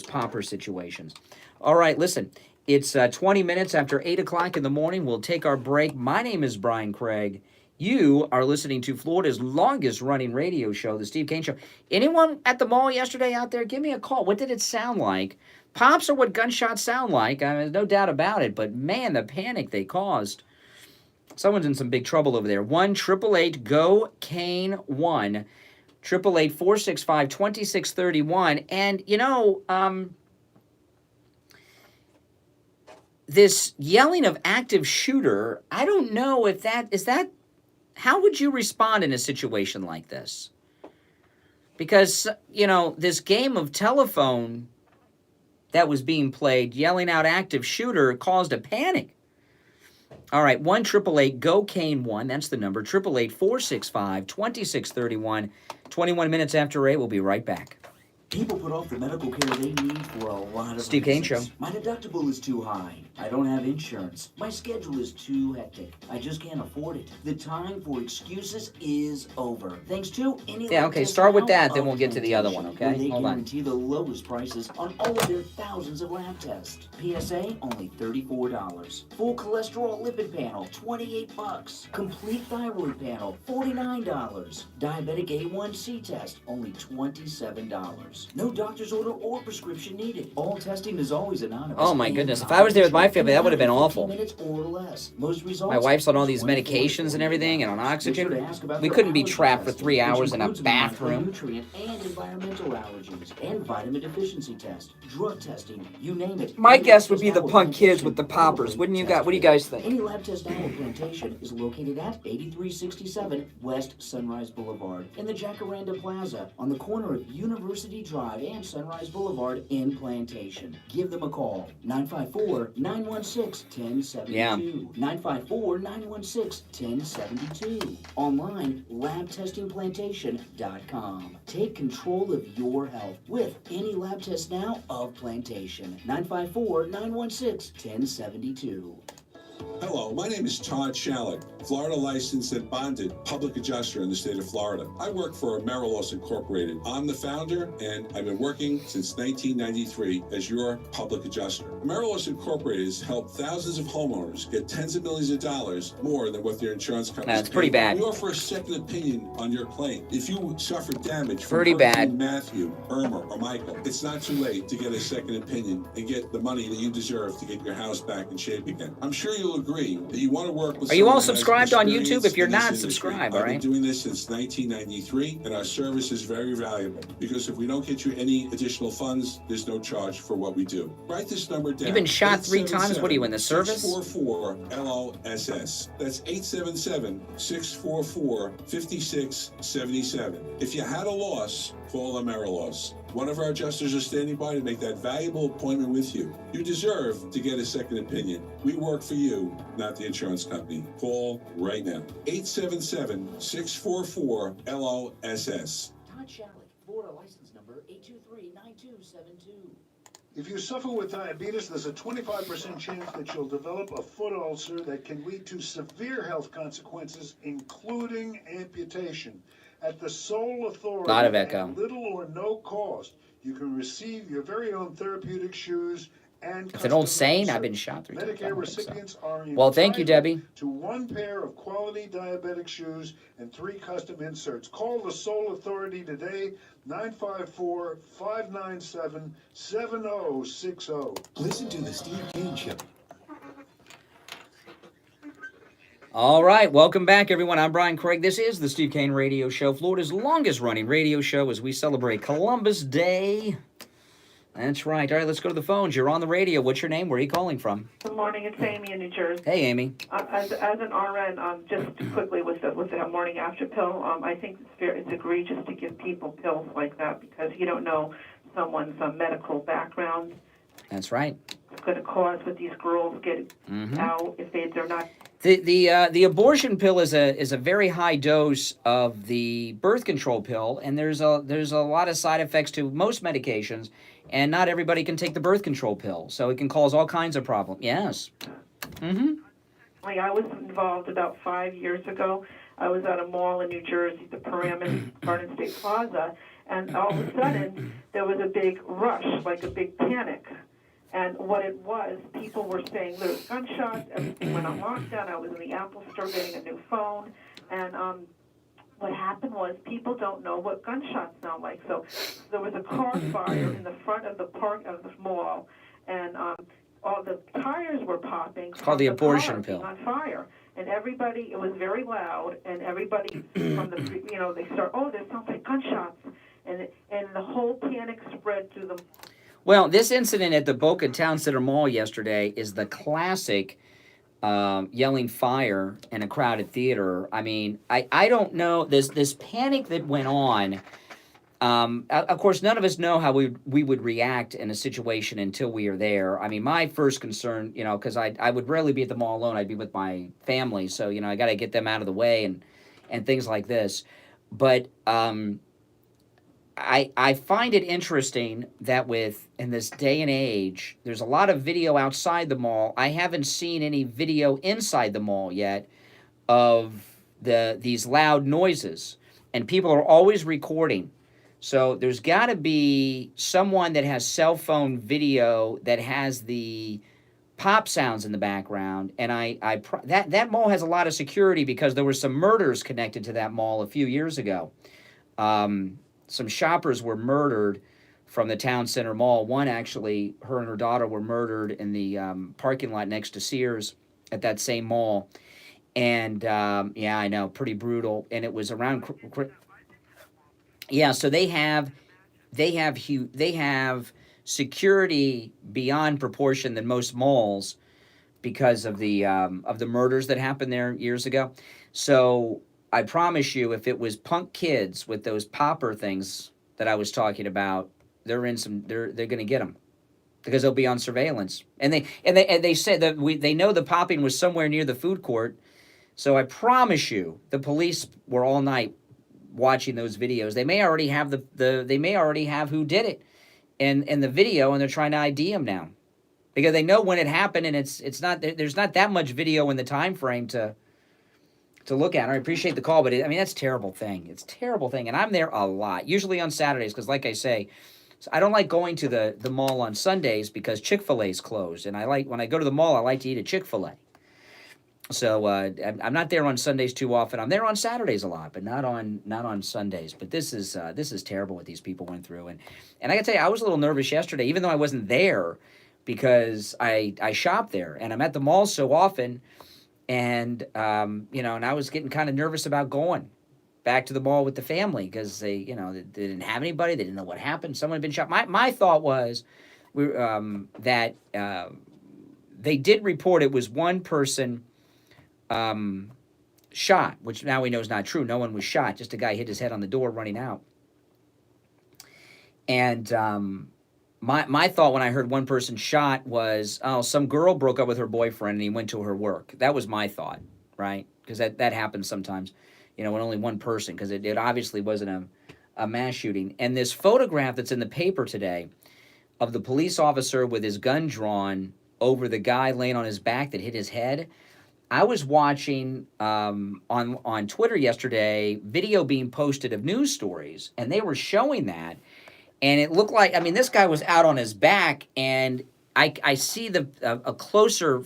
popper situations. All right, listen. It's 20 minutes after 8 o'clock in the morning. We'll take our break. My name is Brian Craig. You are listening to Florida's longest-running radio show, The Steve Kane Show. Anyone at the mall yesterday out there, give me a call. What did it sound like? Pops are what gunshots sound like. There's no doubt about it. But, man, the panic they caused. Someone's in some big trouble over there. 1-888-GO-KANE 1. 888-465-2631. And, this yelling of active shooter, I don't know if how would you respond in a situation like this? Because, this game of telephone that was being played, yelling out active shooter, caused a panic. All right, 1-888-GO-KANE 1, that's the number, 888-465-2631. 21 minutes after 8, we'll be right back. People put off the medical care they need for a lot of Steve Kane Show. reasons. My deductible is too high. I don't have insurance. My schedule is too hectic. I just can't afford it. The time for excuses is over. Thanks to any Yeah, okay, start with that, then we'll get to the other one, where okay? they Hold on. guarantee the lowest prices on all of their thousands of lab tests. PSA, only $34. Full cholesterol lipid panel, $28. Complete thyroid panel, $49. Diabetic A1C test, only $27. No doctor's order or prescription needed. All testing is always anonymous. Oh my and goodness, if I was there with my family, that would have been awful. minutes or less. Most results, My wife's on all these 24 to medications and everything and on 48 hours. Make sure to oxygen. ask about We their couldn't be allergy trapped for testing, 3 which hours in a includes bathroom. micronutrient and environmental allergies and vitamin deficiency test, drug testing, you name it. My Any guess lab would be test the now at punk kids Plantation with the poppers. probably Wouldn't you test got? What do you for it. guys think? Any lab test now at Plantation is located at 8367 West Sunrise Boulevard in the Jacaranda Plaza on the corner of University Drive and Sunrise Boulevard in Plantation. Give them a call, 954-916-1072. Yeah. 954-916-1072. Online, labtestingplantation.com. Take control of your health with any lab test now of Plantation. 954-916-1072. Hello, my name is Todd Shallett, Florida licensed and bonded public adjuster in the state of Florida. I work for Amerilos Incorporated. I'm the founder, and I've been working since 1993 as your public adjuster. Amerilos Incorporated has helped thousands of homeowners get tens of millions of dollars more than what their insurance companies That's pretty pay. bad. We offer a second opinion on your claim. If you suffer damage from Pretty bad. Hurricane Matthew, Irma, or Michael, it's not too late to get a second opinion and get the money that you deserve to get your house back in shape again. I'm sure you'll agree that you want to work with. Are you all someone who has subscribed on experience YouTube? If you're in this not, industry. subscribe, all I've been right? doing this since 1993, and our service is very valuable because if we don't get you any additional funds, there's no charge for what we do. Write this number down. You've been shot 3 times. What are you in the service? 644-LOSS. That's 877-644-5677. If you had a loss, call Amerilos. One of our adjusters are standing by to make that valuable appointment with you. You deserve to get a second opinion. We work for you, not the insurance company. Call right now. 877-644-LOSS. Todd Shallett, Florida license number 823-9272. If you suffer with diabetes, there's a 25% chance that you'll develop a foot ulcer that can lead to severe health consequences, including amputation. At the Sole Authority, Lot of echo. at little or no cost, you can receive your very own therapeutic shoes and It's an old custom saying. inserts. I've been shot 3 times. I Medicare don't think so. recipients are Well, thank you, entitled Debbie. to 1 pair of quality diabetic shoes and 3 custom inserts. Call the Sole Authority today, 954-597-7060. Listen to the Steve Kane Show. All right, welcome back, everyone. I'm Brian Craig. This is the Steve Kane Radio Show, Florida's longest-running radio show as we celebrate Columbus Day. That's right. All right, let's go to the phones. You're on the radio. What's your name? Where are you calling from? Good morning. It's Amy in New Jersey. Hey, Amy. As an RN, just quickly with the morning after pill, I think it's egregious to give people pills like that because you don't know someone's medical background. That's right. It's going to cause what these girls get out if they're not. The abortion pill is a very high dose of the birth control pill, and there's a lot of side effects to most medications, and not everybody can take the birth control pill, so it can cause all kinds of problems. Yes. Like I was involved about 5 years ago. I was at a mall in New Jersey, the Paramus Garden State Plaza, and all of a sudden there was a big rush, like a big panic. And what it was, people were saying there's gunshots, everything went on lockdown. I was in the Apple store getting a new phone, and what happened was people don't know what gunshots sound like. So there was a car fire in the front of the park of the mall, and all the tires were popping. It's called the abortion pill. On fire, and everybody, it was very loud, and everybody from the, they start, oh, there sounds like gunshots, and the whole panic spread through the. Well, this incident at the Boca Town Center Mall yesterday is the classic yelling fire in a crowded theater. I mean, I don't know, this panic that went on, of course, none of us know how we would react in a situation until we are there. I mean, my first concern, because I would rarely be at the mall alone. I'd be with my family, so, I got to get them out of the way and things like this. But I find it interesting that in this day and age, there's a lot of video outside the mall. I haven't seen any video inside the mall yet of these loud noises, and people are always recording. So there's got to be someone that has cell phone video that has the pop sounds in the background, and that mall has a lot of security because there were some murders connected to that mall a few years ago. Some shoppers were murdered from the town center mall. One actually, her and her daughter were murdered in the parking lot next to Sears at that same mall. And yeah, I know, pretty brutal. And it was around. Yeah, so they have security beyond proportion than most malls because of the murders that happened there years ago. So I promise you, if it was punk kids with those popper things that I was talking about, they're going to get them because they'll be on surveillance. And they said that they know the popping was somewhere near the food court. So I promise you, the police were all night watching those videos. They may already have they may already have who did it in the video, and they're trying to ID them now because they know when it happened, and there's not that much video in the time frame to look at. I appreciate the call, but that's a terrible thing. It's a terrible thing, and I'm there a lot, usually on Saturdays, because like I say, I don't like going to the mall on Sundays because Chick-fil-A's closed, and when I go to the mall, I like to eat at Chick-fil-A. So I'm not there on Sundays too often. I'm there on Saturdays a lot, but not on Sundays. But this is terrible what these people went through, and I gotta tell you, I was a little nervous yesterday, even though I wasn't there, because I shop there and I'm at the mall so often. And, and I was getting kind of nervous about going back to the mall with the family because they didn't have anybody. They didn't know what happened. Someone had been shot. My thought was that they did report it was one person shot, which now we know is not true. No one was shot. Just a guy hit his head on the door running out. And my thought when I heard one person shot was, some girl broke up with her boyfriend and he went to her work. That was my thought, right? Because that happens sometimes, when only one person, because it obviously wasn't a mass shooting. And this photograph that's in the paper today of the police officer with his gun drawn over the guy laying on his back that hit his head. I was watching on Twitter yesterday video being posted of news stories, and they were showing that. And it looked like, this guy was out on his back, and I see a closer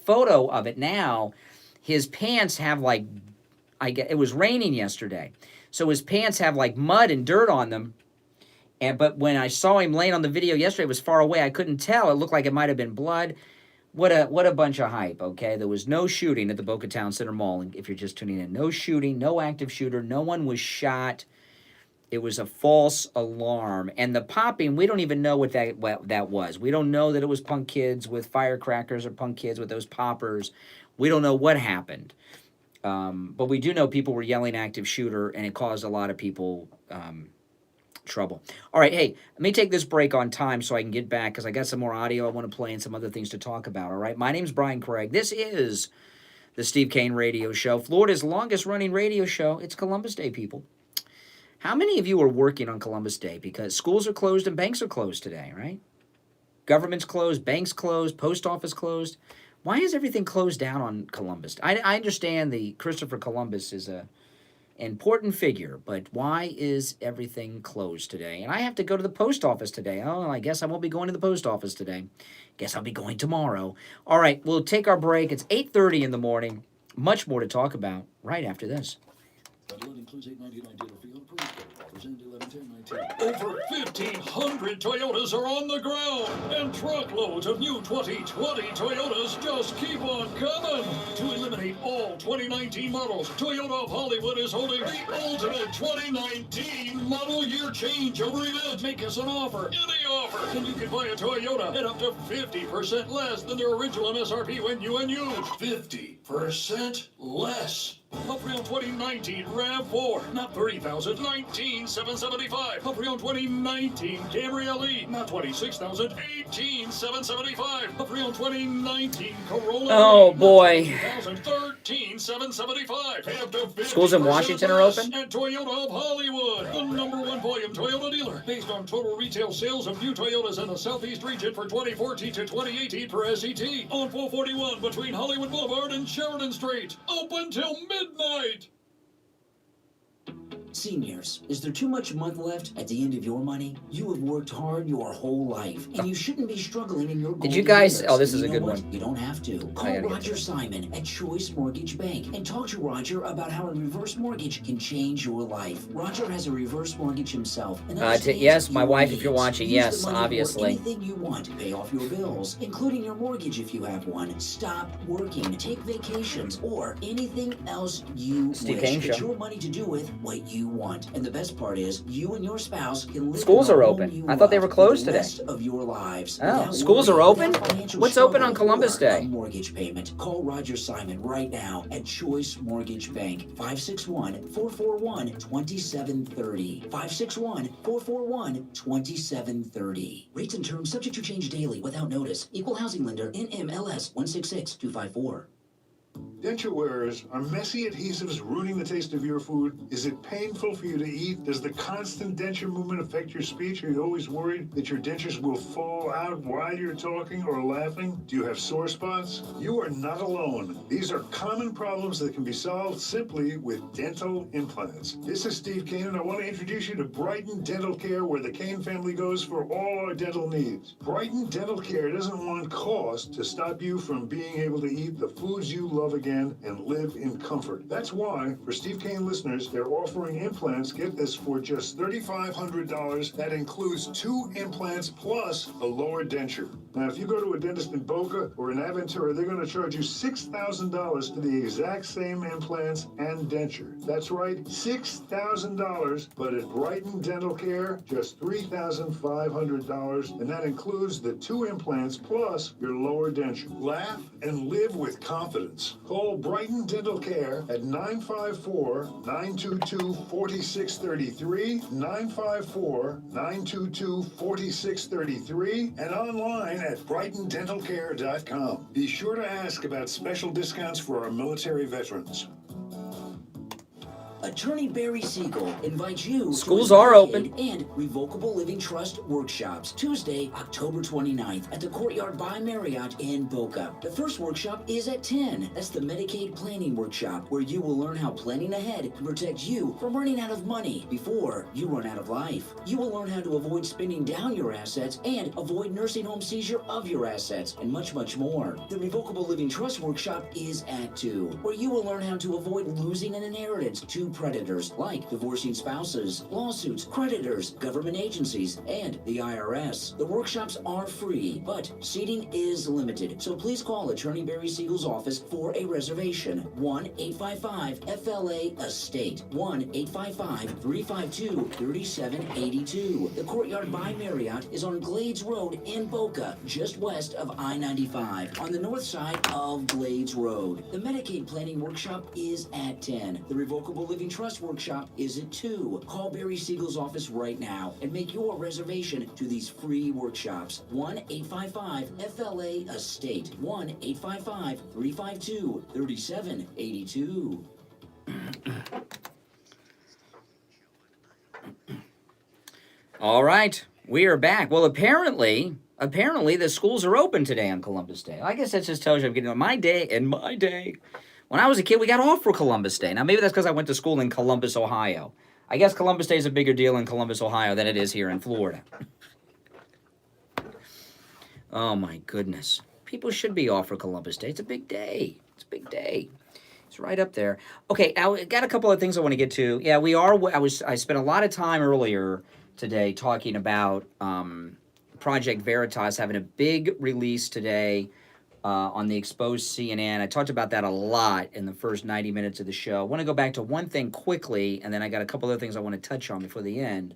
photo of it now. His pants have it was raining yesterday, so his pants have mud and dirt on them. But when I saw him laying on the video yesterday, it was far away. I couldn't tell. It looked like it might have been blood. What a bunch of hype, okay? There was no shooting at the Boca Town Center Mall, if you're just tuning in. No shooting, no active shooter, no one was shot. It was a false alarm. And the popping, we don't even know what that was. We don't know that it was punk kids with firecrackers or punk kids with those poppers. We don't know what happened. But we do know people were yelling active shooter, and it caused a lot of people trouble. All right, hey, let me take this break on time so I can get back because I got some more audio I want to play and some other things to talk about, all right? My name's Brian Craig. This is the Steve Kane Radio Show, Florida's longest-running radio show. It's Columbus Day, people. How many of you are working on Columbus Day? Because schools are closed and banks are closed today, right? Government's closed, banks closed, post office closed. Why is everything closed down on Columbus? I understand the Christopher Columbus is a important figure, but why is everything closed today? And I have to go to the post office today. Oh, I guess I won't be going to the post office today. Guess I'll be going tomorrow. All right, we'll take our break. It's 8:30 in the morning. Much more to talk about right after this. Over 1,500 Toyotas are on the ground, and truckloads of new 2020 Toyotas just keep on coming. To eliminate all 2019 models, Toyota of Hollywood is holding the ultimate 2019 model year changeover event. Make us an offer, any offer, and you can buy a Toyota at up to 50% less than their original MSRP when you and you. 50% less. A pre-owned 2019 RAV4, not $30,000, $19,775. A pre-owned 2019 Camry LE, not $26,000, $18,775. A pre-owned 2019 Corolla. Oh boy. $13,775. Schools in Washington are open? At Toyota of Hollywood, the #1 volume Toyota dealer, based on total retail sales of new Toyotas in the Southeast region for 2014 to 2018 per SET, on 441 between Hollywood Boulevard and Sheridan Street. Open till midnight. Seniors, is there too much month left at the end of your money? You have worked hard your whole life, and you shouldn't be struggling in your Did you golden guys? years. Oh, this is You a know good what? one. You don't have to. Call gotta get Roger Simon at Choice Mortgage Bank and talk to Roger about how a reverse mortgage can change your life. Roger has a reverse mortgage himself. And understands Yes, my your wife, needs. if you're watching, Use yes, the money for obviously. anything you want. Pay off your bills, including your mortgage if you have one. Stop working. Take vacations or anything else you Steve wish. Kane It's Show. your money to do with what you want. And the best part is, you and your spouse can live Schools in the are home open. you I thought they love were closed for the today. rest of your lives. Oh, without schools worry, are open? without financial What's open on struggle Columbus or Day? a mortgage payment. Call Roger Simon right now at Choice Mortgage Bank. 561-441-2730. 561-441-2730. Rates and terms subject to change daily without notice. Equal housing lender NMLS 166254. Denture wearers, are messy adhesives ruining the taste of your food? Is it painful for you to eat? Does the constant denture movement affect your speech? Are you always worried that your dentures will fall out while you're talking or laughing? Do you have sore spots? You are not alone. These are common problems that can be solved simply with dental implants. This is Steve Kane, and I want to introduce you to Brighton Dental Care, where the Kane family goes for all our dental needs. Brighton Dental Care doesn't want cost to stop you from being able to eat the foods you love again and live in comfort. That's why, for Steve Kane listeners, they're offering implants, get this, for just $3,500. That includes 2 implants plus a lower denture. Now, if you go to a dentist in Boca or in Aventura, they're going to charge you $6,000 for the exact same implants and denture. That's right, $6,000, but at Brighton Dental Care, just $3,500, and that includes the 2 implants plus your lower denture. Laugh and live with confidence. Call Brighton Dental Care at 954-922-4633, 954-922-4633, and online at brightondentalcare.com. Be sure to ask about special discounts for our military veterans. Attorney Barry Siegel invites you Schools to his are Medicaid open. and Revocable Living Trust workshops Tuesday, October 29th at the Courtyard by Marriott in Boca. The first workshop is at 10. That's the Medicaid Planning Workshop, where you will learn how planning ahead can protect you from running out of money before you run out of life. You will learn how to avoid spending down your assets and avoid nursing home seizure of your assets, and much, much more. The Revocable Living Trust workshop is at 2, where you will learn how to avoid losing an inheritance to predators like divorcing spouses, lawsuits, creditors, government agencies, and the IRS. The workshops are free, but seating is limited, so please call Attorney Barry Siegel's office for a reservation. 1-855-FLA-ESTATE. 1-855-352-3782. The Courtyard by Marriott is on Glades Road in Boca, just west of I-95, on the north side of Glades Road. The Medicaid Planning Workshop is at 10. The Revocable Living Trust Workshop is at 2. Call Barry Siegel's office right now and make your reservation to these free workshops. 1-855-FLA-ESTATE. 1-855-352-3782. All right, we are back. Well, apparently the schools are open today on Columbus Day. I guess that just tells you I'm getting on my day. When I was a kid, we got off for Columbus Day. Now, maybe that's because I went to school in Columbus, Ohio. I guess Columbus Day is a bigger deal in Columbus, Ohio than it is here in Florida. Oh, my goodness. People should be off for Columbus Day. It's a big day. It's a big day. It's right up there. Okay, I got a couple of things I want to get to. Yeah, I spent a lot of time earlier today talking about Project Veritas having a big release today on the Exposed CNN. I talked about that a lot in the first 90 minutes of the show. I want to go back to one thing quickly, and then I got a couple other things I want to touch on before the end.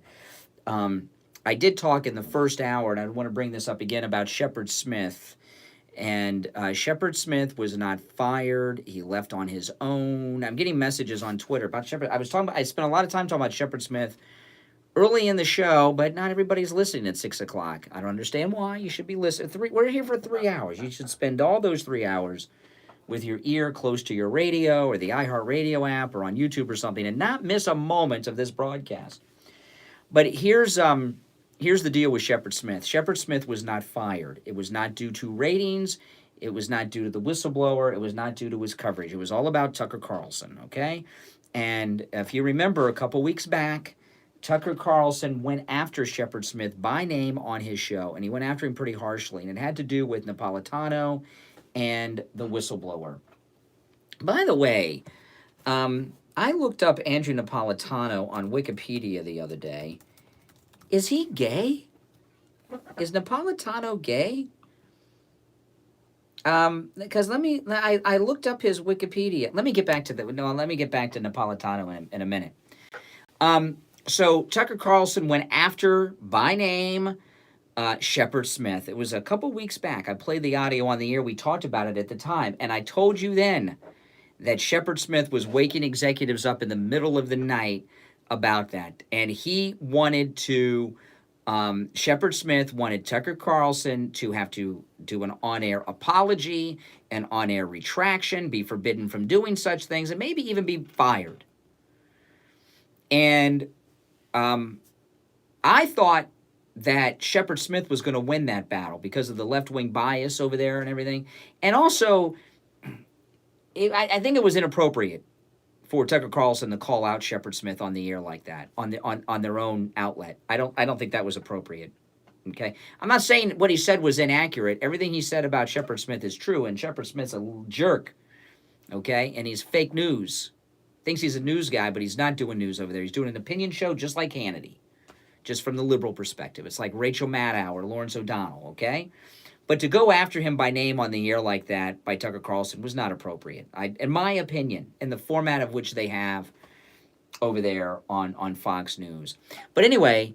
I did talk in the first hour, and I want to bring this up again, about Shepard Smith And Shepard Smith was not fired. He left on his own. I'm getting messages on Twitter about Shepard. I spent a lot of time talking about Shepard Smith early in the show, but not everybody's listening at 6 o'clock. I don't understand why. You should be listening. We're here for 3 hours. You should spend all those 3 hours with your ear close to your radio or the iHeartRadio app or on YouTube or something and not miss a moment of this broadcast. But here's the deal with Shepard Smith. Shepard Smith was not fired. It was not due to ratings. It was not due to the whistleblower. It was not due to his coverage. It was all about Tucker Carlson, okay? And if you remember a couple weeks back, Tucker Carlson went after Shepard Smith by name on his show, and he went after him pretty harshly, and it had to do with Napolitano and the whistleblower. By the way, I looked up Andrew Napolitano on Wikipedia the other day. Is he gay? Is Napolitano gay? Because I looked up his Wikipedia. Let me get back to Napolitano in a minute. So Tucker Carlson went after, by name, Shepard Smith. It was a couple weeks back. I played the audio on the air. We talked about it at the time. And I told you then that Shepard Smith was waking executives up in the middle of the night about that. And he wanted to, Shepard Smith wanted Tucker Carlson to have to do an on-air apology, an on-air retraction, be forbidden from doing such things, and maybe even be fired. And I thought that Shepard Smith was going to win that battle because of the left-wing bias over there and everything. And also, I think it was inappropriate for Tucker Carlson to call out Shepard Smith on the air like that, on their own outlet. I don't think that was appropriate. Okay? I'm not saying what he said was inaccurate. Everything he said about Shepard Smith is true, and Shepard Smith's a jerk. Okay? And he's fake news. Thinks he's a news guy, but he's not doing news over there. He's doing an opinion show just like Hannity, just from the liberal perspective. It's like Rachel Maddow or Lawrence O'Donnell, okay? But to go after him by name on the air like that by Tucker Carlson was not appropriate, in my opinion, in the format of which they have over there on Fox News. But anyway,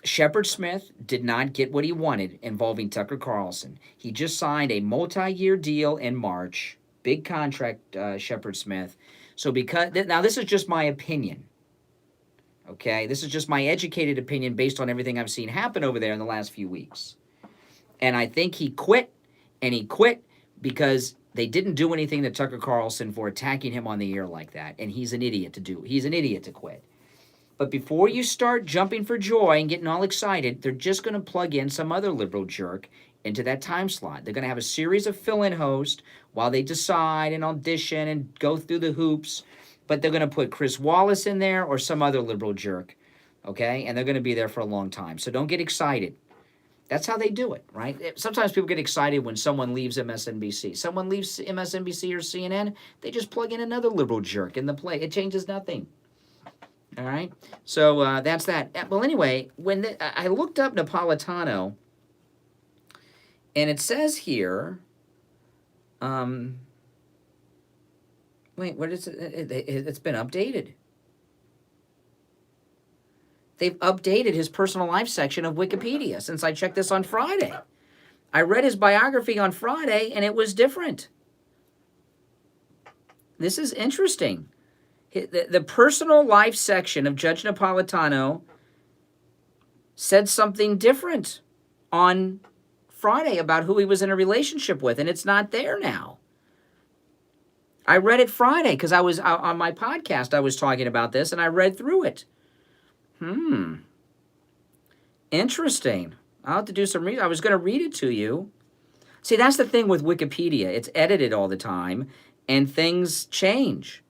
Shepard Smith did not get what he wanted involving Tucker Carlson. He just signed a multi-year deal in March, big contract, Shepard Smith. So now this is just my opinion, okay? This is just my educated opinion based on everything I've seen happen over there in the last few weeks. And I think he quit because they didn't do anything to Tucker Carlson for attacking him on the air like that. And he's an idiot to quit. But before you start jumping for joy and getting all excited, they're just going to plug in some other liberal jerk into that time slot. They're going to have a series of fill-in hosts while they decide and audition and go through the hoops. But they're going to put Chris Wallace in there or some other liberal jerk, okay? And they're going to be there for a long time. So don't get excited. That's how they do it, right? Sometimes people get excited when someone leaves MSNBC. Someone leaves MSNBC or CNN, they just plug in another liberal jerk in the play. It changes nothing. All right? So that's that. Well, anyway, I looked up Napolitano, and it says here, wait, what is it? It's been updated. They've updated his personal life section of Wikipedia since I checked this on Friday. I read his biography on Friday, and it was different. This is interesting. The personal life section of Judge Napolitano said something different on Friday about who he was in a relationship with, and it's not there now. I read it Friday because I was on my podcast. I was talking about this, and I read through it. Interesting. I'll have to do some reading. I was going to read it to you. See, that's the thing with Wikipedia. It's edited all the time, and things change.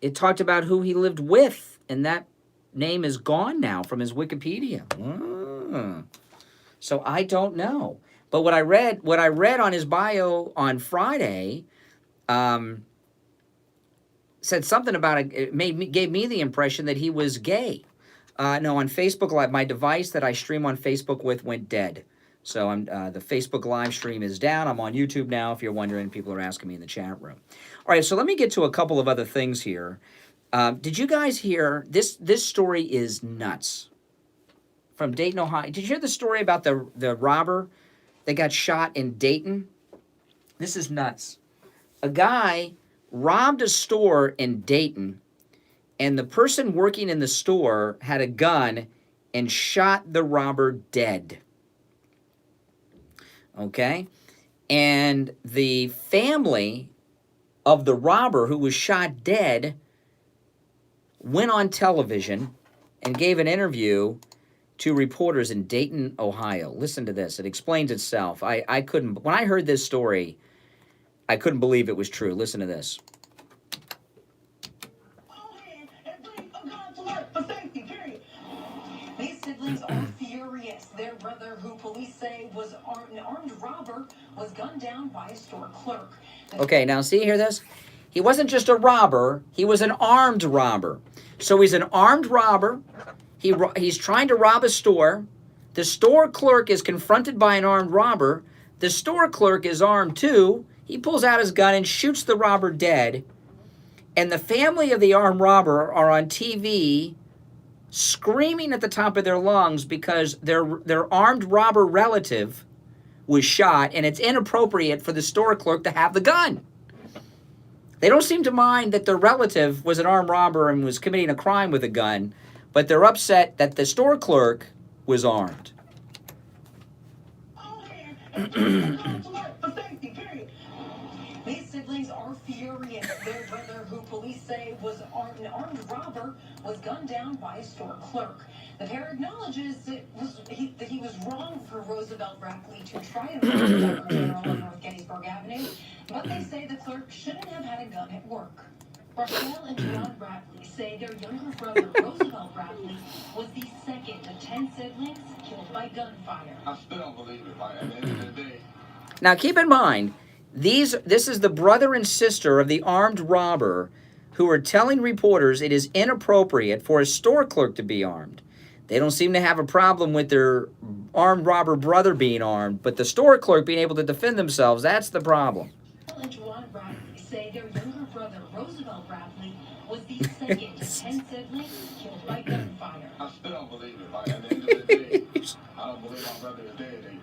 It talked about who he lived with, and that name is gone now from his Wikipedia. So I don't know. But what I read on his bio on Friday, said something about it. Gave me the impression that he was gay. No, on Facebook Live, my device that I stream on Facebook with went dead. So the Facebook live stream is down. I'm on YouTube now, if you're wondering. People are asking me in the chat room. All right, so let me get to a couple of other things here. Did you guys hear, this story is nuts. From Dayton, Ohio. Did you hear the story about the robber that got shot in Dayton. This is nuts. A guy robbed a store in Dayton, and the person working in the store had a gun and shot the robber dead. Okay? And the family of the robber who was shot dead went on television and gave an interview to reporters in Dayton, Ohio. Listen to this. It explains itself. I couldn't, when I heard this story, I couldn't believe it was true. Listen to this. These siblings are furious. Their brother, who police say was an armed robber, was gunned down by a store clerk. Okay, now see, hear this? He wasn't just a robber, he was an armed robber. So he's an armed robber. He's trying to rob a store. The store clerk is confronted by an armed robber. The store clerk is armed too. He pulls out his gun and shoots the robber dead. And the family of the armed robber are on TV screaming at the top of their lungs because their armed robber relative was shot, and it's inappropriate for the store clerk to have the gun. They don't seem to mind that their relative was an armed robber and was committing a crime with a gun, but they're upset that the store clerk was armed. These siblings are furious. Their brother, who police say was an armed robber, was gunned down by a store clerk. The pair acknowledges that he was wrong for Roosevelt Rapley to try and rob the Governor General on North Gettysburg Avenue, but they say the clerk shouldn't have had a gun at work. Rafael and John Rapley say their younger brother, Roosevelt Rapley, was the second of 10 siblings killed by gunfire. I still don't believe it. At the end of the day. Now keep in mind, this is the brother and sister of the armed robber who are telling reporters it is inappropriate for a store clerk to be armed. They don't seem to have a problem with their armed robber brother being armed, but the store clerk being able to defend themselves, that's the problem. And John Rapley say their younger brother, Roosevelt Rapley, was the second of 10 siblings killed by gunfire. I still don't believe it. At the end of the day, I don't believe my brother is dead.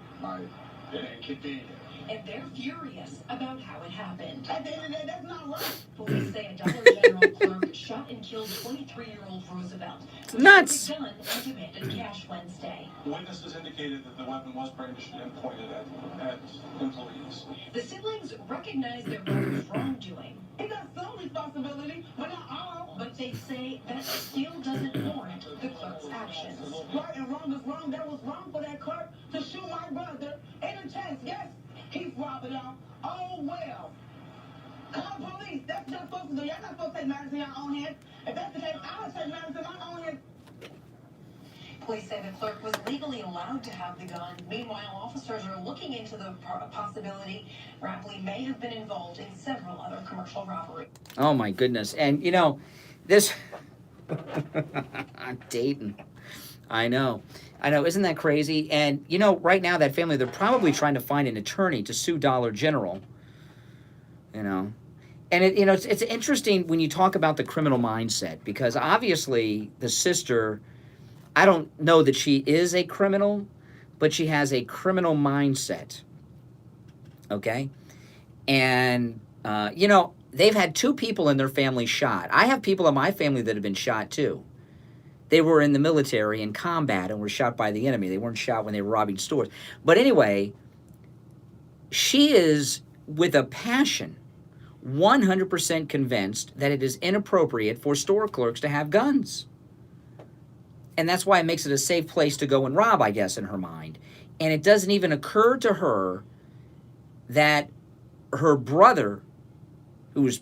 It ain't kicked in. And they're furious about how it happened. At the end of the day, that's not right. Police say a Dollar General clerk shot and killed 23-year-old Roosevelt. Nuts. Who took a gun and demanded cash Wednesday. Witnesses indicated that the weapon was brandished and pointed at employees. The siblings recognize their brother's wrongdoing. He got some responsibility, but not all. But they say that still doesn't warrant the clerk's actions. Right and wrong is wrong. That was wrong for that clerk to shoot my brother in the chest. Yes, he's robbing y'all. Oh, well. Call police. That's what you're supposed to do. Y'all not supposed to take matters in your own hands. If that's the case, I'll take matters in my own hands. Police say the clerk was legally allowed to have the gun. Meanwhile, officers are looking into the possibility Rapley may have been involved in several other commercial robberies. Oh my goodness. And you know, this Dayton. I know. Isn't that crazy? And you know, right now that family, they're probably trying to find an attorney to sue Dollar General. You know. And it's interesting when you talk about the criminal mindset, because obviously the sister, I don't know that she is a criminal, but she has a criminal mindset. Okay? And, you know, they've had 2 people in their family shot. I have people in my family that have been shot too. They were in the military in combat and were shot by the enemy. They weren't shot when they were robbing stores. But anyway, she is, with a passion, 100% convinced that it is inappropriate for store clerks to have guns. And that's why it makes it a safe place to go and rob, I guess, in her mind. And it doesn't even occur to her that her brother, who was,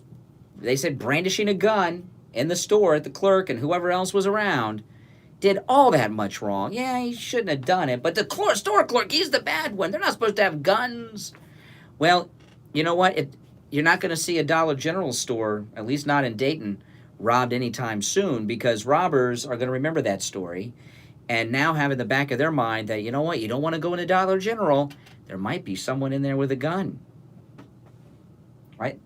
they said, brandishing a gun in the store at the clerk and whoever else was around, did all that much wrong. Yeah, he shouldn't have done it. But the store clerk, he's the bad one. They're not supposed to have guns. Well, you know what? You're not going to see a Dollar General store, at least not in Dayton, robbed anytime soon, because robbers are going to remember that story and now have in the back of their mind that, you know what, you don't want to go into Dollar General. There might be someone in there with a gun. Right?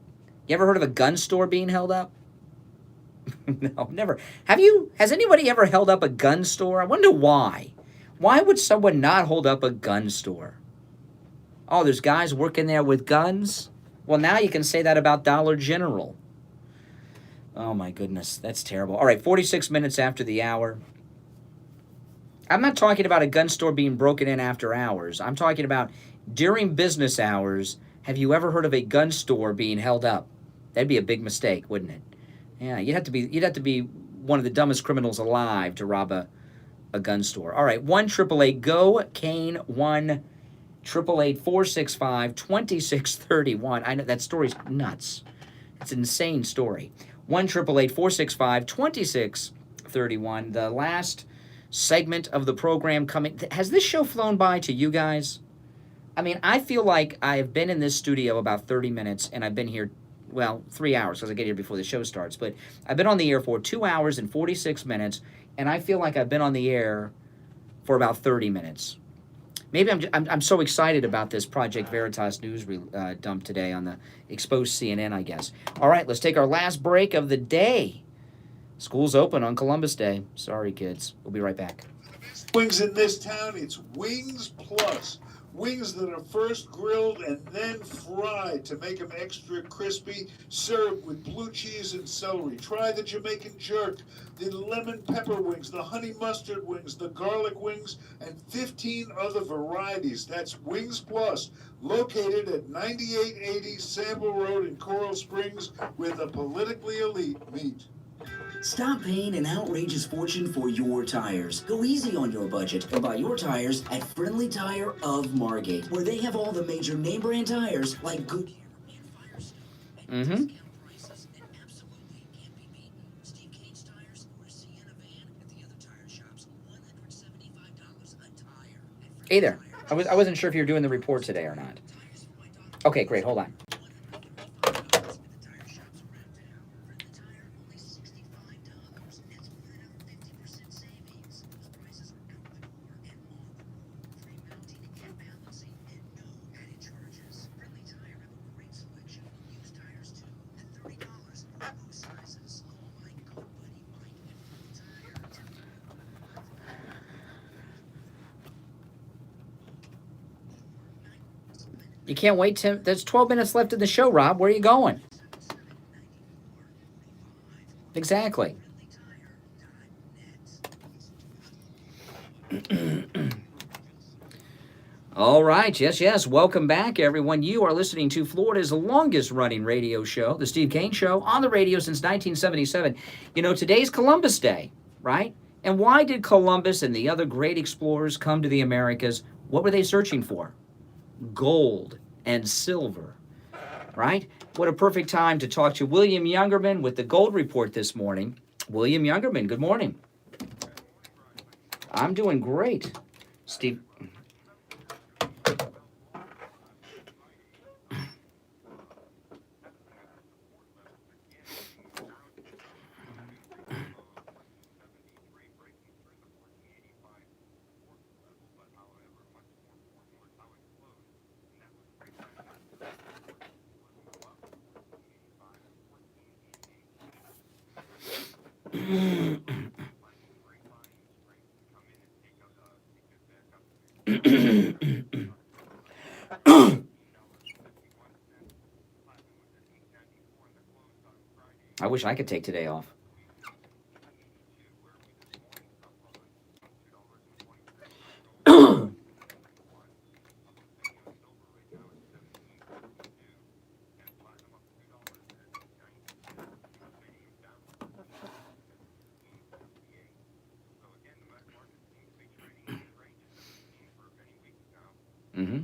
You ever heard of a gun store being held up? No, never. Has anybody ever held up a gun store? I wonder why. Why would someone not hold up a gun store? Oh, there's guys working there with guns? Well, now you can say that about Dollar General. Oh, my goodness. That's terrible. All right, 46 minutes after the hour. I'm not talking about a gun store being broken in after hours. I'm talking about during business hours. Have you ever heard of a gun store being held up? That'd be a big mistake, wouldn't it? Yeah, you'd have to be one of the dumbest criminals alive to rob a gun store. All right, 1-888-GO-CANE, 1-888-465-2631. I know that story's nuts. It's an insane story. 1-888-465-2631. The last segment of the program coming. Has this show flown by to you guys? I mean, I feel like I have been in this studio about 30 minutes, and I've been here, well, 3 hours because I get here before the show starts. But I've been on the air for 2 hours and 46 minutes, and I feel like I've been on the air for about 30 minutes. Maybe I'm so excited about this Project Veritas news dump today on the exposed CNN, I guess. All right, let's take our last break of the day. School's open on Columbus Day. Sorry, kids. We'll be right back. Wings in this town, it's Wings Plus. Wings that are first grilled and then fried to make them extra crispy, served with blue cheese and celery. Try the Jamaican jerk, the lemon pepper wings, the honey mustard wings, the garlic wings, and 15 other varieties. That's Wings Plus, located at 9880 Sample Road in Coral Springs with a politically elite meat. Stop paying an outrageous fortune for your tires. Go easy on your budget and buy your tires at Friendly Tire of Margate, where they have all the major name brand tires like Goodyear and Firestone. Mm-hmm. Hey there. I wasn't sure if you were doing the report today or not. Okay, great. Hold on. You can't wait, Tim. There's 12 minutes left in the show, Rob. Where are you going? Exactly. All right. Yes. Welcome back, everyone. You are listening to Florida's longest-running radio show, The Steve Kane Show, on the radio since 1977. You know, today's Columbus Day, right? And why did Columbus and the other great explorers come to the Americas? What were they searching for? Gold and silver, right? What a perfect time to talk to William Youngerman with the Gold Report this morning. William Youngerman, good morning. I'm doing great. Steve. I wish I could take today off. Mm-hmm.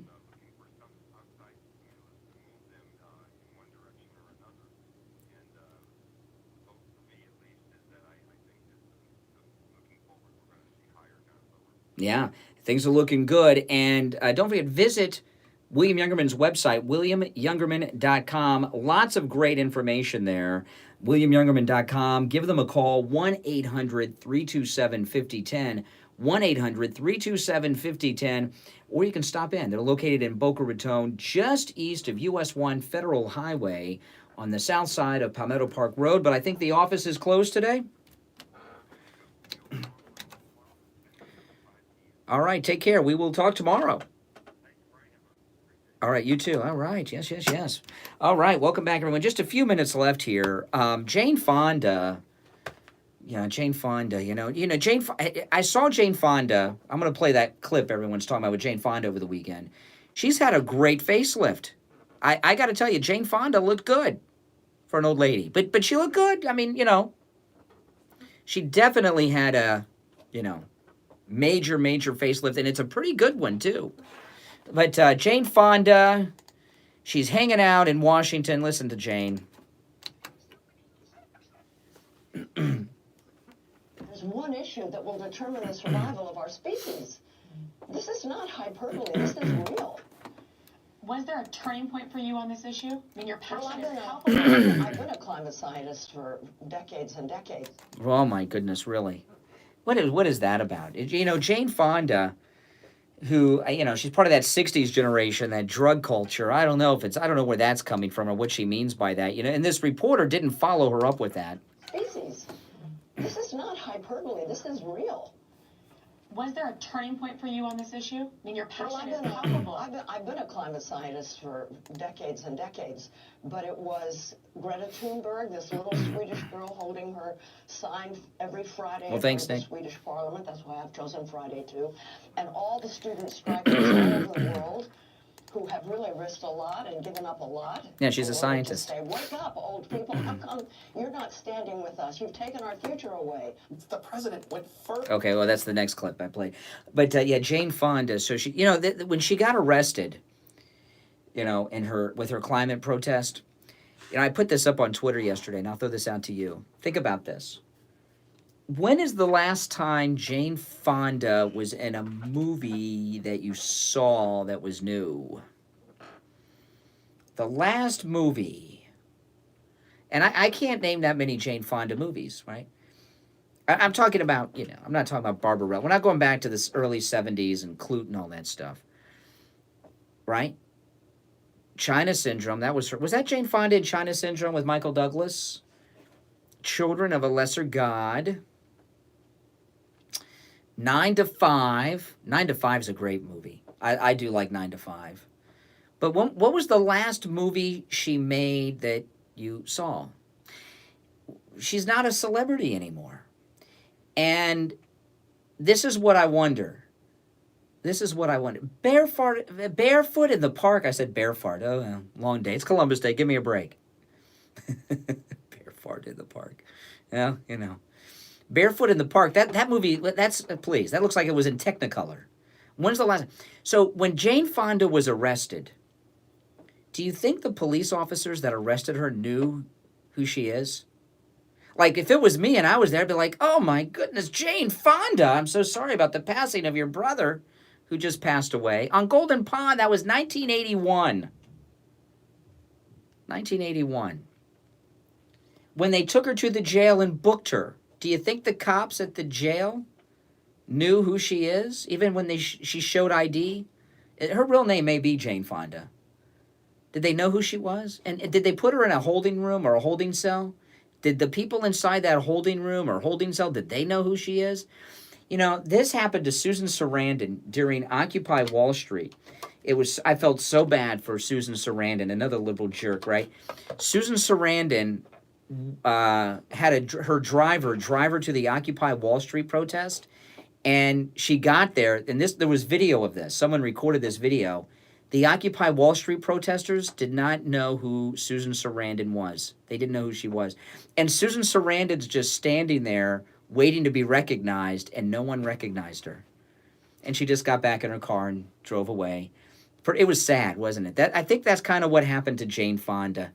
Yeah, things are looking good. And don't forget, visit William Youngerman's website, williamyoungerman.com. Lots of great information there. williamyoungerman.com. Give them a call, 1-800-327-5010, 1-800-327-5010, or you can stop in. They're located in Boca Raton, just east of US 1 Federal Highway on the south side of Palmetto Park Road. But I think the office is closed today. All right, take care. We will talk tomorrow. All right, you too. All right, yes. All right, welcome back, everyone. Just a few minutes left here. Jane Fonda. Yeah, Jane Fonda. Jane. I saw Jane Fonda. I'm going to play that clip everyone's talking about with Jane Fonda over the weekend. She's had a great facelift. I got to tell you, Jane Fonda looked good for an old lady, but she looked good. I mean, she definitely had a, major facelift, and it's a pretty good one too. But Jane Fonda, she's hanging out in Washington. Listen to Jane. There's one issue that will determine the survival of our species. This is not hyperbole. This is real. Was there a turning point for you on this issue? I mean, your passion is palpable. I've been a climate scientist for decades and decades. Oh my goodness, really? What is that about? Jane Fonda, who she's part of that '60s generation, that drug culture. I don't know where that's coming from or what she means by that. And this reporter didn't follow her up with that. Species. This is not hyperbole. This is real. Was there a turning point for you on this issue? I mean, your passion is palpable. I've been a climate scientist for decades and decades, but it was Greta Thunberg, this little Swedish girl holding her sign every Friday in front of the Swedish Parliament. That's why I've chosen Friday too. And all the student strikers all over the world who have really risked a lot and given up a lot. Yeah, she's a scientist. To say, wake up, old people. How come you're not standing with us? You've taken our future away. The president went first. Okay, well, that's the next clip I played. But Jane Fonda, so she, when she got arrested, with her climate protest, I put this up on Twitter yesterday, and I'll throw this out to you. Think about this. When is the last time Jane Fonda was in a movie that you saw that was new? The last movie, and I can't name that many Jane Fonda movies, right? I'm talking about, I'm not talking about Barbarella. We're not going back to the early 70s and Clute and all that stuff, right? China Syndrome, that was her. Was that Jane Fonda in China Syndrome with Michael Douglas? Children of a Lesser God. 9 to 5. 9 to 5 is a great movie. I do like 9 to 5. But what was the last movie she made that you saw? She's not a celebrity anymore. And this is what I wonder. Barefoot in the park. I said barefoot. Oh, long day. It's Columbus Day. Give me a break. Barefoot in the park. Yeah, Barefoot in the Park, that movie, that looks like it was in Technicolor. When's the last? So when Jane Fonda was arrested, do you think the police officers that arrested her knew who she is? Like, if it was me and I was there, I'd be like, oh my goodness, Jane Fonda, I'm so sorry about the passing of your brother who just passed away. On Golden Pond, that was 1981. 1981. When they took her to the jail and booked her, do you think the cops at the jail knew who she is, even when she showed ID? Her real name may be Jane Fonda. Did they know who she was? And did they put her in a holding room or a holding cell? Did the people inside that holding room or holding cell, did they know who she is? This happened to Susan Sarandon during Occupy Wall Street. I felt so bad for Susan Sarandon, another liberal jerk, right? Susan Sarandon had her driver drive her to the Occupy Wall Street protest, and she got there, and there was video of this. Someone recorded this video. The Occupy Wall Street protesters did not know who Susan Sarandon was. They didn't know who she was. And Susan Sarandon's just standing there waiting to be recognized, and no one recognized her. And she just got back in her car and drove away. It was sad, wasn't it? I think that's kind of what happened to Jane Fonda.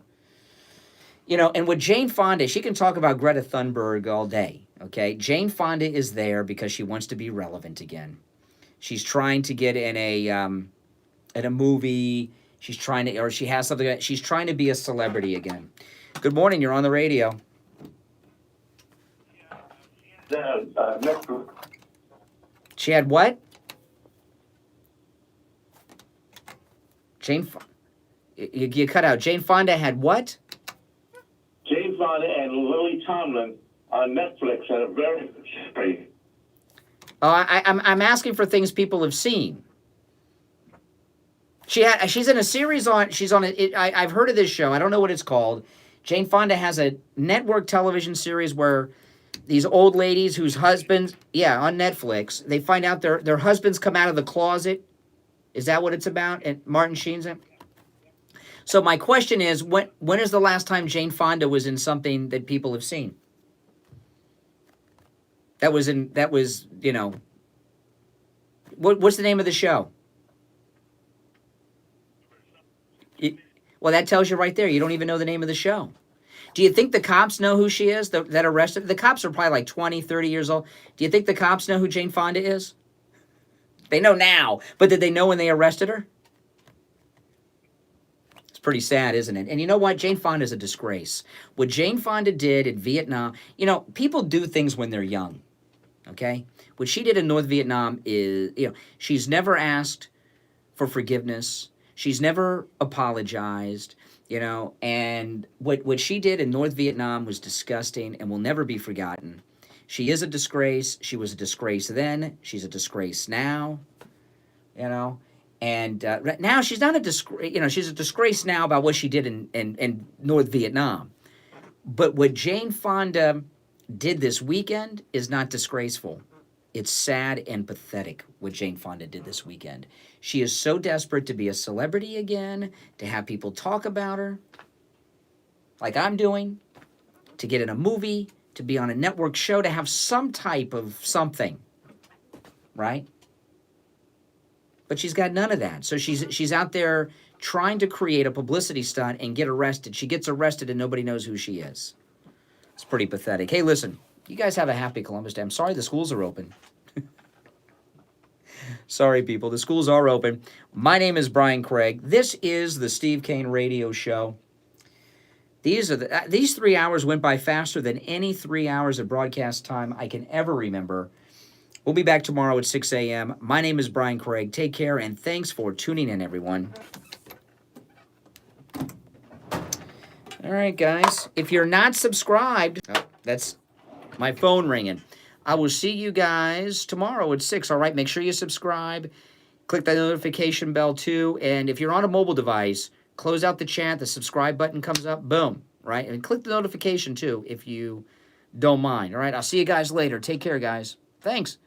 And with Jane Fonda, she can talk about Greta Thunberg all day, okay? Jane Fonda is there because she wants to be relevant again. She's trying to get in a movie. She's trying to, or she has something. She's trying to be a celebrity again. Good morning. You're on the radio. She had what? You cut out. Jane Fonda had what? Jane Fonda and Lily Tomlin on Netflix had a very good series. I'm asking for things people have seen. She's in a series on. She's on it. I've heard of this show. I don't know what it's called. Jane Fonda has a network television series where these old ladies whose husbands, on Netflix, they find out their husbands come out of the closet. Is that what it's about? And Martin Sheen's in. So my question is, when is the last time Jane Fonda was in something that people have seen? What's the name of the show? Well, that tells you right there. You don't even know the name of the show. Do you think the cops know who she is that arrested? The cops are probably like 20, 30 years old. Do you think the cops know who Jane Fonda is? They know now, but did they know when they arrested her? It's pretty sad, isn't it? And you know what? Jane Fonda is a disgrace. What Jane Fonda did in Vietnam, people do things when they're young, okay? What she did in North Vietnam is, she's never asked for forgiveness. She's never apologized, and what she did in North Vietnam was disgusting and will never be forgotten. She is a disgrace. She was a disgrace then. She's a disgrace now, and now she's not a disgrace. She's a disgrace now about what she did in North Vietnam. But what Jane Fonda did this weekend is not disgraceful. It's sad and pathetic what Jane Fonda did this weekend. She is so desperate to be a celebrity again, to have people talk about her, like I'm doing, to get in a movie, to be on a network show, to have some type of something, right? But she's got none of that. So she's out there trying to create a publicity stunt and get arrested. She gets arrested and nobody knows who she is. It's pretty pathetic. Hey, listen, you guys have a happy Columbus Day. I'm sorry the schools are open. Sorry, people. The schools are open. My name is Brian Craig. This is the Steve Kane Radio Show. These 3 hours went by faster than any 3 hours of broadcast time I can ever remember. We'll be back tomorrow at 6 a.m. My name is Brian Craig. Take care, and thanks for tuning in, everyone. All right, guys. If you're not subscribed, that's my phone ringing. I will see you guys tomorrow at 6, all right? Make sure you subscribe. Click the notification bell, too. And if you're on a mobile device, close out the chat. The subscribe button comes up. Boom, right? And click the notification, too, if you don't mind, all right? I'll see you guys later. Take care, guys. Thanks.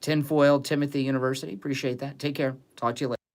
Tinfoil Timothy University. Appreciate that. Take care. Talk to you later.